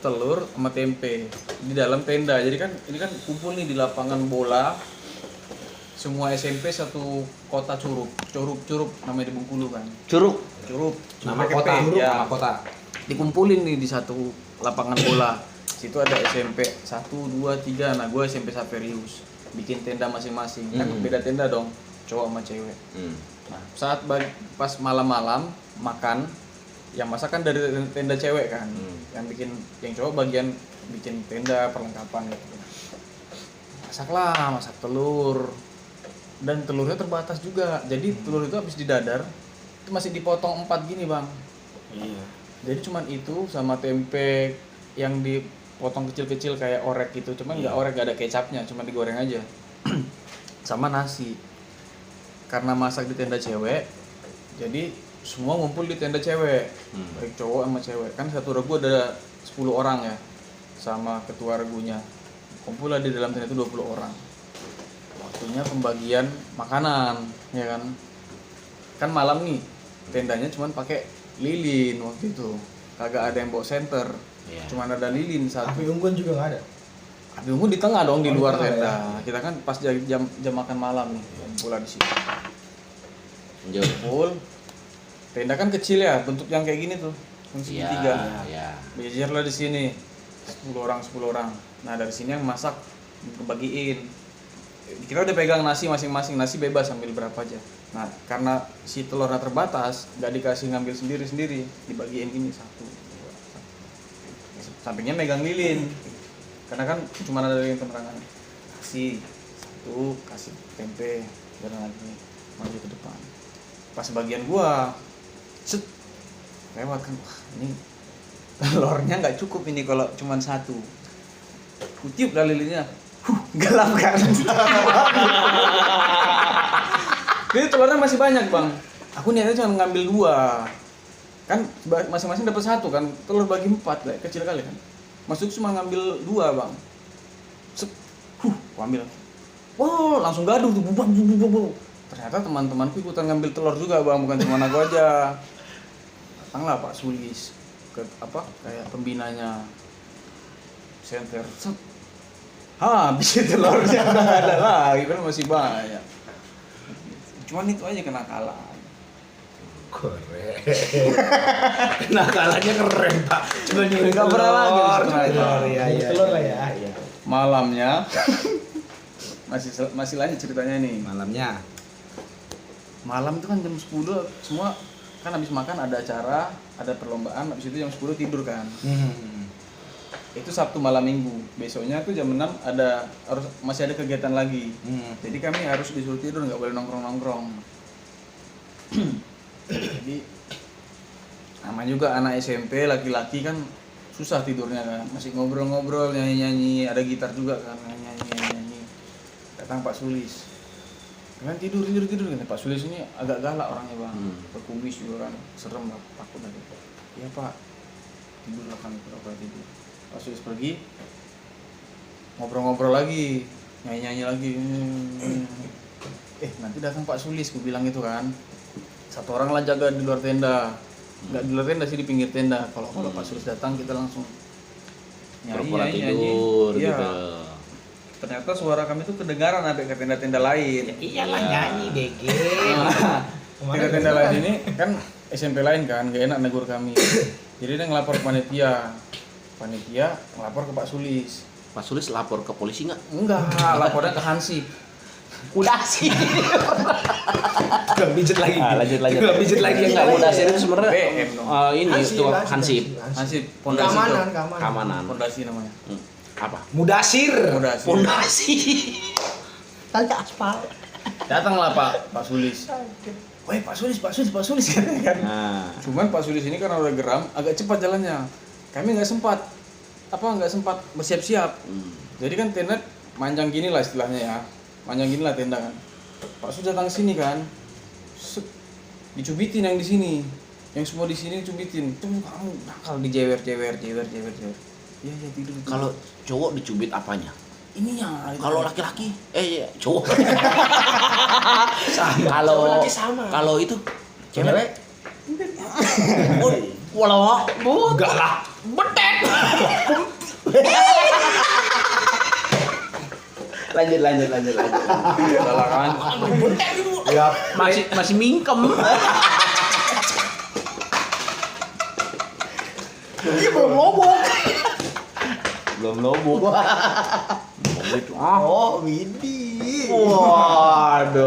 telur sama tempe di dalam tenda. Jadi kan ini kan kumpul nih di lapangan bola. Semua SMP satu kota Curup namanya di Bengkulu kan. Curug. Curup. Nama pakai kota. P, ya. Nama kota. Dikumpulin nih di satu lapangan bola. Situ ada SMP 1, 2, 3. Nah, gue SMP Saverius. Bikin tenda masing-masing. Kan beda tenda dong, cowok sama cewek. Nah, saat pas malam-malam makan, yang masak kan dari tenda cewek kan. Yang cowok bagian bikin tenda perlengkapan gitu. masak telur. Dan telurnya terbatas juga. Jadi telur itu habis didadar itu masih dipotong 4 gini, Bang. Iya. Jadi cuman itu sama tempe yang dipotong kecil-kecil kayak orek gitu. Cuman nggak orek, nggak ada kecapnya, cuman digoreng aja. Sama nasi. Karena masak di tenda cewek, jadi semua ngumpul di tenda cewek. Baik cowok sama cewek. Kan satu regu ada 10 orang ya. Sama ketua regunya. Kumpul lah di dalam tenda itu 20 orang. Waktunya pembagian makanan, ya kan? Kan malam nih, tendanya cuman pakai lilin waktu itu. Kagak ada yang bawa senter. Iya. Cuman ada lilin satu. Api unggun juga nggak ada. Api unggun di tengah dong, di Oh, luar di tengah, tenda. Kita kan pas jam makan malam nih, kumpul di sini. Lanjut. Kumpul. Tenda kan kecil ya, bentuk yang kayak gini tuh. Yang segitiga. Iya. Berjejer lah di sini. 10 orang. Nah, dari sini yang masak kebagiin. Kita udah pegang nasi masing-masing, nasi bebas ambil berapa aja. Nah, karena si telurnya terbatas, nggak dikasih ngambil sendiri-sendiri, dibagiin gini 1, 2, 1. Sampingnya megang lilin, karena kan cuma ada lilin penerangan. Kasih 1, kasih tempe, jalan lagi, maju ke depan. Pas bagian gua, set, lewat kan, wah ini telurnya nggak cukup ini kalau cuma 1. Kutiup lah lilinnya. Gelap kan. Jadi telurnya masih banyak, Bang. Aku niatnya cuma ngambil 2. Kan masing-masing dapat 1 kan. Telur bagi 4 lah, kecil kali kan. Masuk cuma ngambil 2, Bang. Sep. Aku ambil. Wow, langsung gaduh tuh. Bubuk. Ternyata teman-temanku ikutan ngambil telur juga, Bang, bukan cuma aku aja. Datanglah Pak Sulis ke kayak pembinanya. Center. Sep. Habis telurnya nggak ada lagi, kan masih banyak. Cuman itu aja kenakalan. Keren. Nakalannya keren, Pak. Cuma nyuri Nggak pernah lagi di telur. situ. Iya. Telur lah ya. Iya. Malamnya masih lanjut ceritanya nih. Malamnya. Malam itu kan jam 10 semua kan habis makan ada acara, ada perlombaan, habis itu jam 10 tidur kan. Itu Sabtu malam Minggu. Besoknya tuh jam 6 masih ada kegiatan lagi. Jadi kami harus disuruh tidur, nggak boleh nongkrong-nongkrong. Jadi namanya juga anak SMP laki-laki kan susah tidurnya kan, masih ngobrol-ngobrol, nyanyi-nyanyi, ada gitar juga kan, nyanyi. Datang Pak Sulis. Kalian tidur kan. Pak Sulis ini agak galak orangnya, Bang. Berkumis juga kan, serem lah, takut lagi. Iya, Pak. Tidurlah kami pura-pura tidur. Pas Sulis pergi, ngobrol-ngobrol lagi, nyanyi-nyanyi lagi. Nanti datang Pak Sulis, gue bilang itu kan. 1 orang lah jaga di luar tenda. Nggak di luar tenda sih, di pinggir tenda. Kalau Pak Sulis datang, kita langsung Pura-pura nyanyi. tidur Iya. gitu. Ternyata suara kami tuh kedengaran sampai ke tenda-tenda lain. Iyalah nyanyi DG. Tenda-tenda lain ini kan SMP lain kan, gak enak negur kami. Jadi dia ngelapor ke panitia ngelapor ke Pak Sulis. Pak Sulis lapor ke polisi nggak? Enggak, lapornya ke Hansip. Udah sih. Gak pijet lagi. Lanjut. Gak pijet lagi yang Nggak nggak udah sih itu sebenarnya. BM dong. Ini itu Hansip. Hansip, pondasi tuh. Keamanan. Pondasi namanya. Apa? Mudasir. Pondasi. Tadi aspal. Datanglah Pak Sulis. Woi Pak Sulis kan. Nah, Cuman Pak Sulis ini karena udah geram, agak cepat jalannya. Kami nggak sempat bersiap-siap. Jadi kan tenda manjang gini lah istilahnya ya. Manjang gini lah tenda kan. Pak Sulis datang sini kan. Dicubitin yang di sini. Yang semua di sini dicubitin. Tuh kamu nakal dijewer. Iya tidur. kalau cowok dicubit apanya? Ininya. Kalau laki-laki, cowok. Cowok laki sama. Kalau itu Cewek. walau Enggak lah. lanjut. Salah kan. Ya. Masih mingkem. Belum lobok. Oh, Widi. Waduh.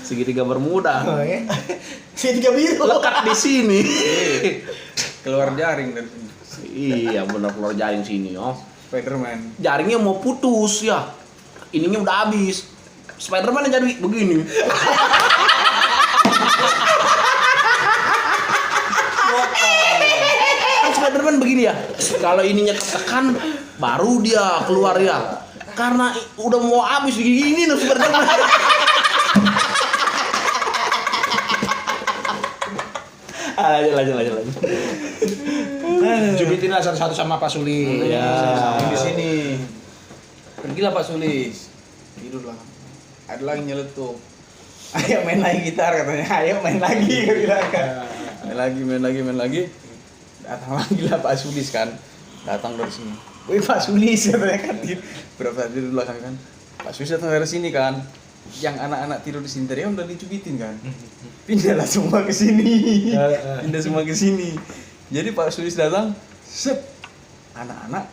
Segitiga bermuda. Segitiga biru. Lekat di sini. Keluar jaring dari sini. Iya, benar keluar jaring sini, oh. Spiderman. Jaringnya mau putus ya. ininya udah habis. Spiderman yang jadi begini. Kan Spiderman begini ya. Kalau ininya ketekan baru dia keluar ya. Karena udah mau habis begini nih Spiderman. Lanjut. Jubitin lah satu-satu sama Pak Suli. Di sini. Pergilah Pak Sulis. Tidur lah. Ada lagi nyeletuk. Ayo main lagi gitar katanya. Ayo main lagi dia bilang kan. Main lagi. Datang lagi lah Pak Sulis kan. Datang dari sini. Wih Pak Sulis katanya kan. Berapa tidur di belakang kan. Pak Sulis datang dari sini kan. Yang anak-anak tidur di sini tadi udah dicubitin kan. Pindahlah semua ke sini. Pindah semua ke sini. Jadi Pak Sulis datang, set. Anak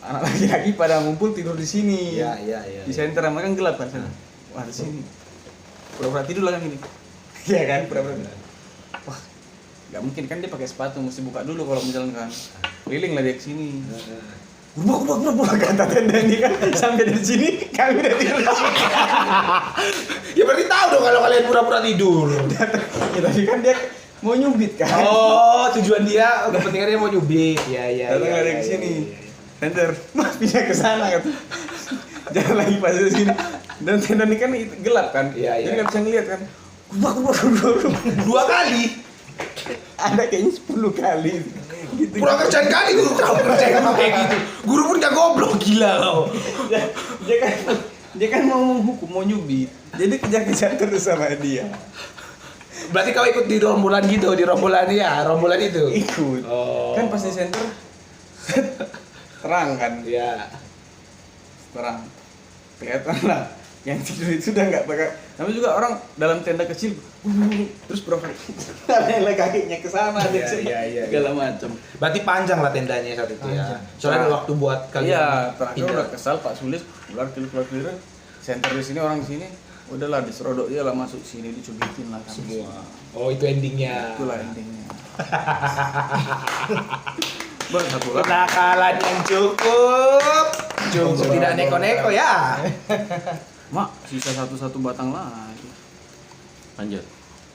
laki-laki pada ngumpul tidur di sini. Iya. Di center sama kan gelap kan sana. Wah, di sini. Pura-pura tidur lah kan gini. Iya kan, pura-pura. Wah, nggak mungkin kan dia pakai sepatu, mesti buka dulu kalau misalnya kan. Keliling lah dia ke sini. Buka kata tenda ini kan sampai dari sini kami udah tidur. Ya berarti tahu dong kalau kalian pura-pura tidur. Ya tadi kan dia mau nyubit kan. Oh, tujuan dia kepentingannya mau nyubit. Iya. Datang ada ke sini. Enter, Mas pindah ke sana kan. Jangan lagi pas di sini. Dan tenda ini kan gelap kan. Iya. Jadi nggak bisa ngeliat kan. Kubak. 2 kali. Ada kayaknya 10 kali. Gitu. Kurang kerjaan kali guru kamu kerjain kamu kayak gitu. Guru pun gak goblok, gila kau. Dia kan mau menghukum, mau nyubit. Jadi kejar-kejar terus sama dia. Berarti kau ikut di rombongan gitu, di rombongan itu. Ikut. Oh. Kan pas di center terang kan. Iya. Terang. Kelihatan lah. Yang tidur itu udah nggak pakai. Namanya juga orang dalam tenda kecil, terus berapa? Ada kakinya ke sana, Iya. segala macam. Berarti panjang lah tendanya saat itu ya. Soalnya ada waktu buat kalian. Iya, terakhir pindah. udah kesal Pak Sulis, keluar. Center di sini orang di sini, udahlah diserodok dia lah masuk sini dicubitin lah kan. Semua. Oh, itu endingnya. Itulah endingnya. Bang, satu lagi. Kenakalan yang cukup tidak neko-neko ya. Mak, sisa satu batang lagi. Lanjut.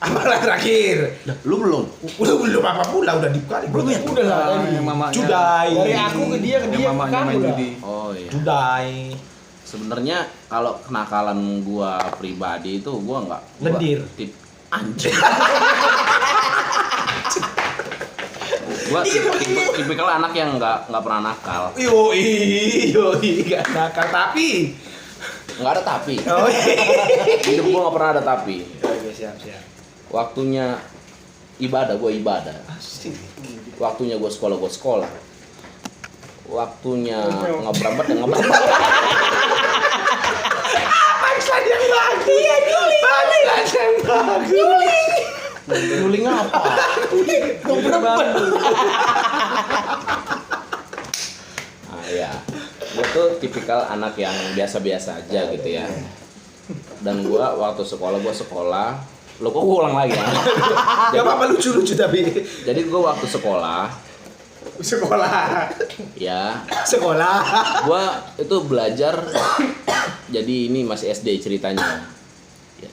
Apalah terakhir. Lu belum? Belum apa pula udah dikali. Belum ya? Udah lah. Yang mamanya. Cudai. Dari aku ke dia ke Yang mamanya kamu main lah. judi. Oh iya. Cudai. Sebenarnya kalau kenakalan gua pribadi itu gua nggak Lendir. Anjing. Gua tipikal anak yang nggak pernah nakal. Yoi, gak nakal tapi. Nggak ada tapi. Oh iya. Hidup gua nggak pernah ada tapi. Oke, siap. Waktunya ibadah gua ibadah. Waktunya gua sekolah. Waktunya ngebrambat ya ngebrambat. Punchline yang bagus. Punchline yang bagus. Guling apa? Ngebrambat. Nah ya, gue tuh tipikal anak yang biasa-biasa aja gitu ya. Dan gue waktu sekolah, lo kok gue ulang lagi ya? Gak apa-apa lucu-lucu tapi. Jadi gue waktu sekolah, ya, gue itu belajar. Jadi ini masih SD ceritanya. Ya,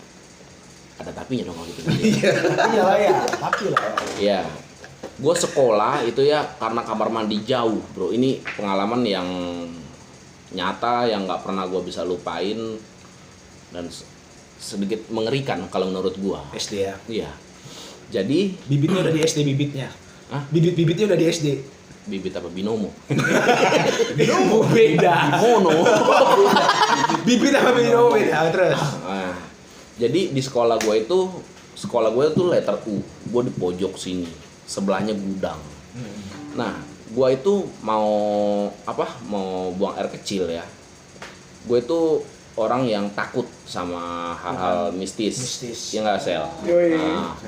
ada tapinya dong kalau gitu. Iya lah ya, tapi lah. Ya, gue sekolah itu ya karena kamar mandi jauh, bro. Ini pengalaman yang nyata yang nggak pernah gue bisa lupain dan sedikit mengerikan kalau menurut gue. SD ya. Iya. Jadi Bibitnya udah di SD bibitnya. Hah? Bibitnya udah di SD. bibit apa binomo? Binomo beda. Mono. Bibit sama binomo beda. Terus. Nah, jadi di sekolah gue itu letter U. Gue di pojok sini, sebelahnya gudang. Nah, gue itu mau buang air kecil ya. Gue itu orang yang takut sama hal-hal mistis. Ya nggak, Sel? Nah,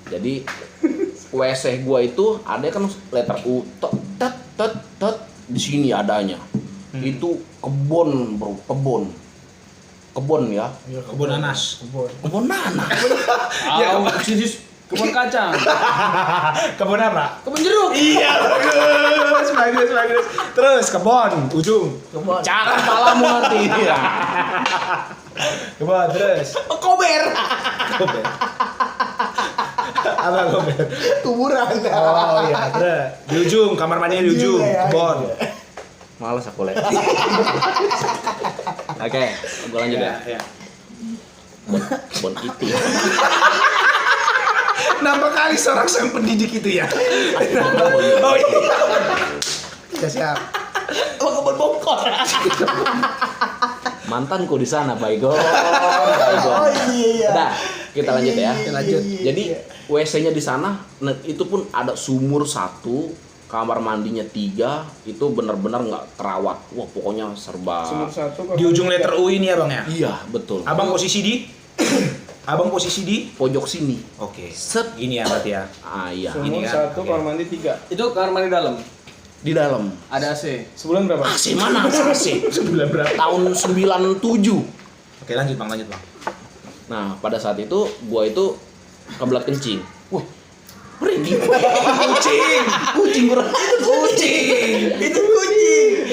jadi WC gua itu ada kan letter U, tot di sini adanya. Itu kebun, bro, kebun ya. Kebun nanas. Kebun nanas. Ya, Kebun kacang. Kebun apa? Kebun jeruk. Iya, bagus. Terus kebon, ujung. Kebun. Cakap kepalamu nanti. Ya. Kebon, terus. Kober. Kober. Apa kober? Kuburan. Oh iya, terus. Di ujung, kamar mandinya di ujung, Iya, kebon. Males aku lihat. Oke, gue lanjut ya. Iya. Kebun itu. Nampak kali seorang sang pendidik itu ya. Oh iya. Ya siap. Apa kebun bongkor? Mantanku di sana, Baygon. Oh iya. Udah, kita lanjut ya. Kita lanjut. Jadi WC-nya di sana, nah, itu pun ada sumur 1, kamar mandinya 3, itu benar-benar nggak terawat. Wah, pokoknya serba. Sumur 1. Di ujung letter U ini ya bang ya. Iya, betul. Abang posisi di. Abang posisi di. Pojok sini. Oke. Set. Ini ya berarti ya. Ah iya. Sumur Ini kan, 1, oke. kamar mandi 3. Itu kamar mandi dalam. Di dalam. Ada AC. Sebulan berapa? AC mana AC? Sebulan berapa? Tahun 97. Oke lanjut bang. Nah, pada saat itu gua itu kebelat kencing. Wah, merinding. Kucing bro. Itu kucing.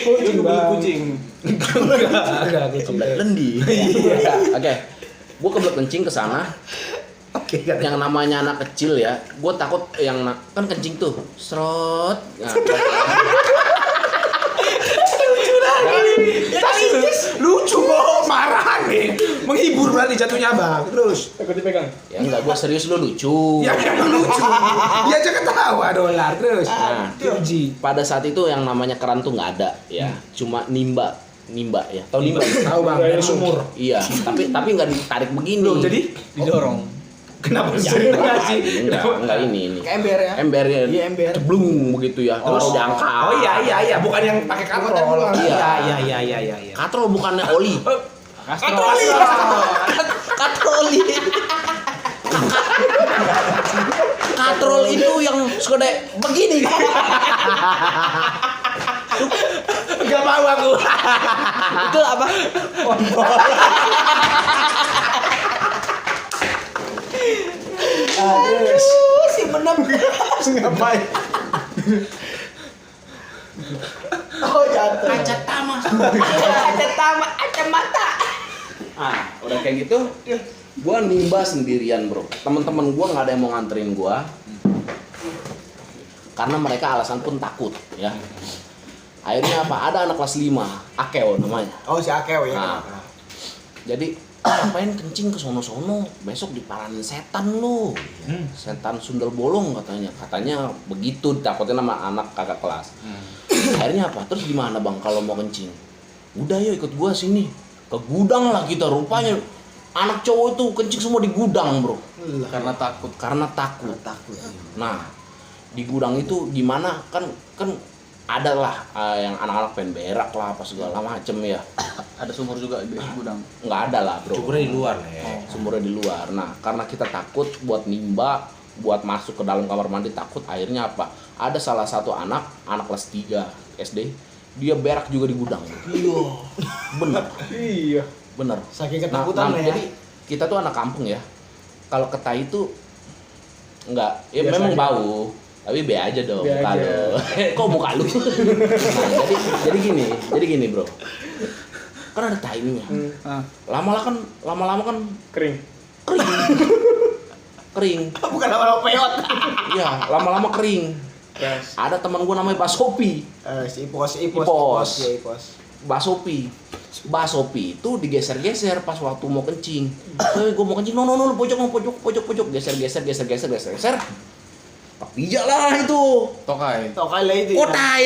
Kucing, kucing. Enggak. Kebelat lendi. Oke. Gua kebelat kencing ke sana. Oke. Yang namanya anak kecil ya, gue takut yang kan kencing tuh, serot. Nah, Lucu kok, marah nih. Menghibur berarti jatuhnya bang. Terus. Takut dipegang. ya enggak, gue serius lu lucu. Ya lucu. Dia aja ketawa dolar terus. Nah, Uji. pada saat itu yang namanya keran tuh nggak ada, ya, cuma nimba ya. Tahu nimba? Tahu bang. Dari sumur. Iya, tapi nggak ditarik begini. Loh, jadi Didorong. kenapa Ya, sering ngasih? enggak ini. Kayak ember ya. Embernya Iya, ember. ceblung begitu ya, terus diangkat. Oh iya, bukan yang pakai katrol. Iya. Katrol bukannya oli. Katroli. Katroli. Katrol itu yang segede begini. Enggak mau aku. Itu apa? Terus. Si benem. Ngapain? Oh jatuh. Kacamata. Ah, udah kayak gitu, gua nimba sendirian bro. Teman-teman gua nggak ada yang mau nganterin gua, karena mereka alasan pun takut ya. Akhirnya apa? Ada anak kelas 5, Akeo namanya. Oh si Akeo ya. Nah. Jadi ngapain kencing ke sono-sono, besok diparanin setan lu. Setan sundel bolong katanya begitu, takutnya nama anak kakak kelas. Akhirnya apa? Terus gimana bang kalau mau kencing? Udah yuk ikut gua sini. Ke gudang lah kita, rupanya anak cowok itu kencing semua di gudang bro. Karena takut. Takut. Nah di gudang itu gimana kan ada lah yang anak-anak pengen berak lah apa segala macem ya. Ada sumur juga di gudang. Nggak ada lah bro. Cukurnya di luar lah ya. Sumurnya di luar. Nah karena kita takut buat nimba, buat masuk ke dalam kamar mandi takut, akhirnya apa? Ada salah satu anak kelas 3 SD, dia berak juga di gudang. Iya. Bener. Iya. Bener. Saking ketakutan ya. Jadi kita tuh anak kampung ya. Kalau ke tai itu enggak, ya Biasa memang aja. bau. Tapi be aja dong Be muka aja. lo. Kok muka lu? Nah, jadi gini, bro. Kan ada timingnya. Ah, Lama-lama kan kering. kering. Bukan nama peot. Iya, lama-lama kering. Gas. Ada teman gua namanya Basopi. Si Ipos. Ya, Ipos. Basopi itu digeser-geser pas waktu mau kencing. Gua mau kencing, no, pojok, geser. Kepijak lah itu. Tokai. Tokai lah itu. Kotai.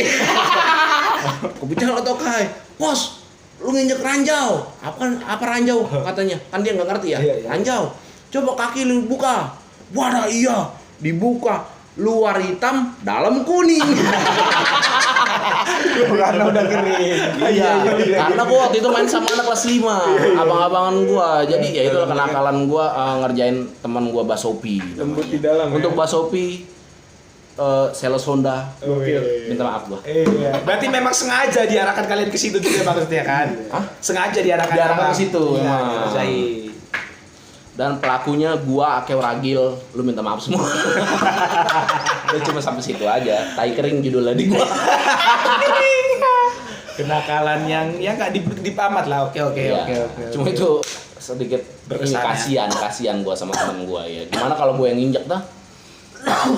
Kepijak lah tokai. Bos, lu nginjek ranjau. Apa ranjau katanya? Kan dia nggak ngerti ya. Iya. Ranjau. Coba kaki lu buka. Wadah iya, dibuka. Luar hitam, dalam kuning. Karena udah kering. Iya, karena gua waktu itu main sama anak kelas 5, abang-abangan gua. Jadi ya itu kenakalan gua ngerjain teman gua Basopi. Lembut di dalam. Untuk ya? Basopi sales Honda, Oke. minta maaf gua. Iya. Berarti memang sengaja diarahkan kalian ke situ juga maksudnya kan? Hah? Sengaja diarahkan Diarahkan ke situ, Iya, emang. dirasain. Dan pelakunya gua, Akeo Ragil, lu minta maaf semua. Udah cuma sampai situ aja. Tai kering judulnya di gua. Kenakalan yang ya nggak dipamat lah. Oke. Iya. Cuma itu sedikit ini Berkesan, kasihan gua sama temen gua ya. Gimana kalau gua yang injek dah?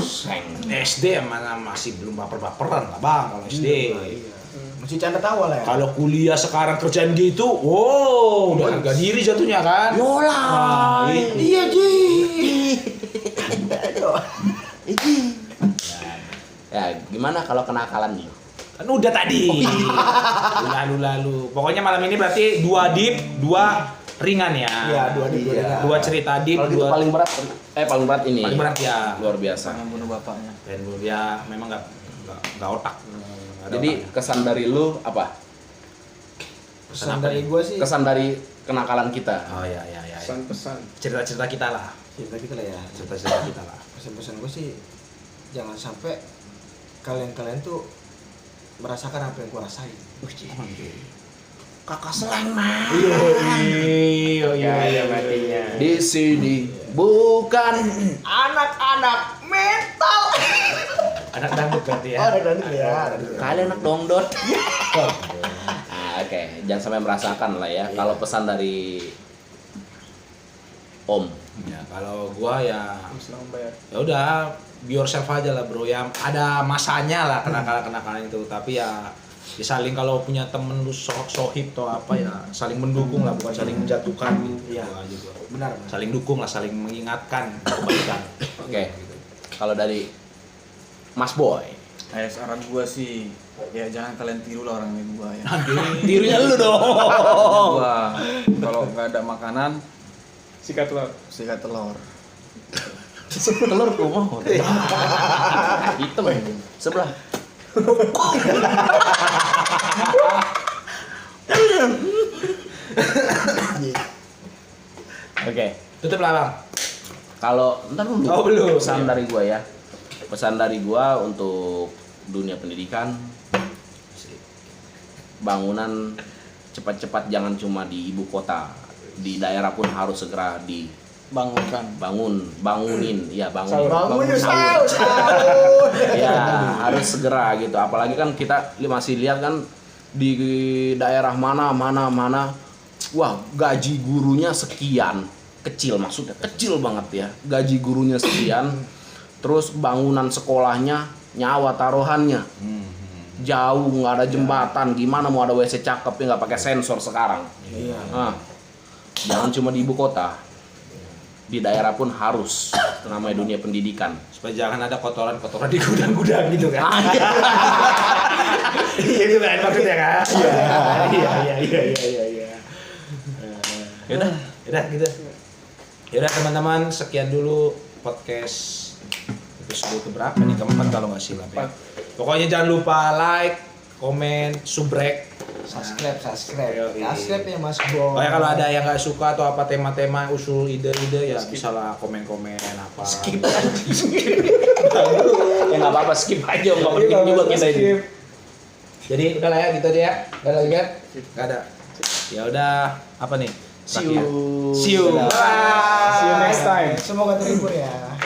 Seng. SD mana masih belum baper-baperan lah bang kalau SD. Iya. Masih canda tawa lah ya. Kalau kuliah sekarang kerjaan gitu, wow, udah harga diri jatuhnya kan. Yola. Nah, itu. Iya Ji. Ya, gimana kalau kenakalan nih? Kan udah tadi. Lalu. Pokoknya malam ini berarti 2 deep, 2 ringan ya. Iya, 2 deep, 2 ringan. 2 cerita deep, Kalau gitu 2 paling berat ini. paling berat ya. Luar biasa. Jangan bunuh bapaknya. Dan ya memang nggak otak. Nggak ada Jadi otaknya. kesan dari lu apa? Pesan dari gue sih. Kesan dari kenakalan kita. Oh ya. Pesan-pesan. Cerita-cerita kita lah. Cerita kita lah ya. Cerita-cerita kita lah. Pesan-pesan gue sih jangan sampai kalian tuh merasakan apa yang gue rasain. Kakak seleng mah. Iya matinya. Di sini bukan Anak-anak metal. Anak dangdut berarti ya. Oh, ada dangdut ya. kalian anak dongdot. Oke, jangan sampai merasakan lah ya. Kalau pesan dari Om, Ya kalau gua ya Selamat bayar. ya udah be yourself aja lah bro, ya ada masanya lah kenakalan itu, tapi ya saling kalau punya temen lu sohib atau apa ya saling mendukung lah, bukan saling menjatuhkan gitu. Iya. Gua aja gua. Benar. Saling dukung lah, saling mengingatkan kebaikan. oke. Kalau dari Mas Boy, Saran gua sih, ya jangan kalian tiru lah orang kayak gua ya. Dirinya lu dong. Gua kalau nggak ada makanan, Sikat telur. sikat telur. telur tuh mau. Hitam sebelah. Oke. Tutup lah bang. Kalau ntar dulu. Oh, belum. Pesan dari gua ya. Pesan dari gua untuk dunia pendidikan, bangunan cepat-cepat jangan cuma di ibu kota, di daerah pun harus segera bangunin, ya Bangun ya sahur. sahur. Ya harus segera gitu. Apalagi kan kita masih lihat kan di daerah mana, wah gaji gurunya sekian, kecil maksudnya kecil banget ya, gaji gurunya sekian, terus bangunan sekolahnya nyawa taruhannya jauh, nggak ada jembatan, gimana mau ada WC cakep ya nggak pakai sensor sekarang. Iya. Nah, jangan cuma di ibu kota, di daerah pun harus, itu namanya dunia pendidikan. Supaya jangan ada kotoran-kotoran di gudang-gudang gitu kan. Iya gitu kan maksudnya kan. Iya. Yaudah gitu. Yaudah teman-teman, sekian dulu podcast episode keberapa nih, keempat kalau nggak silap ya. Pokoknya jangan lupa like, komen, subrek. Subscribe. Yoi. Subscribe ya Mas Bo. Pokoknya kalau ada yang nggak suka atau apa tema-tema, usul ide-ide ya bisa lah komen-komen apa. Skip ya nggak apa-apa, skip aja, nggak penting juga kita ini. Jadi udah lah ya gitu deh ya. Gak ada lagi kan? Gak ada. Ya udah, apa nih? See you. See you. See you next time. Semoga terhibur ya.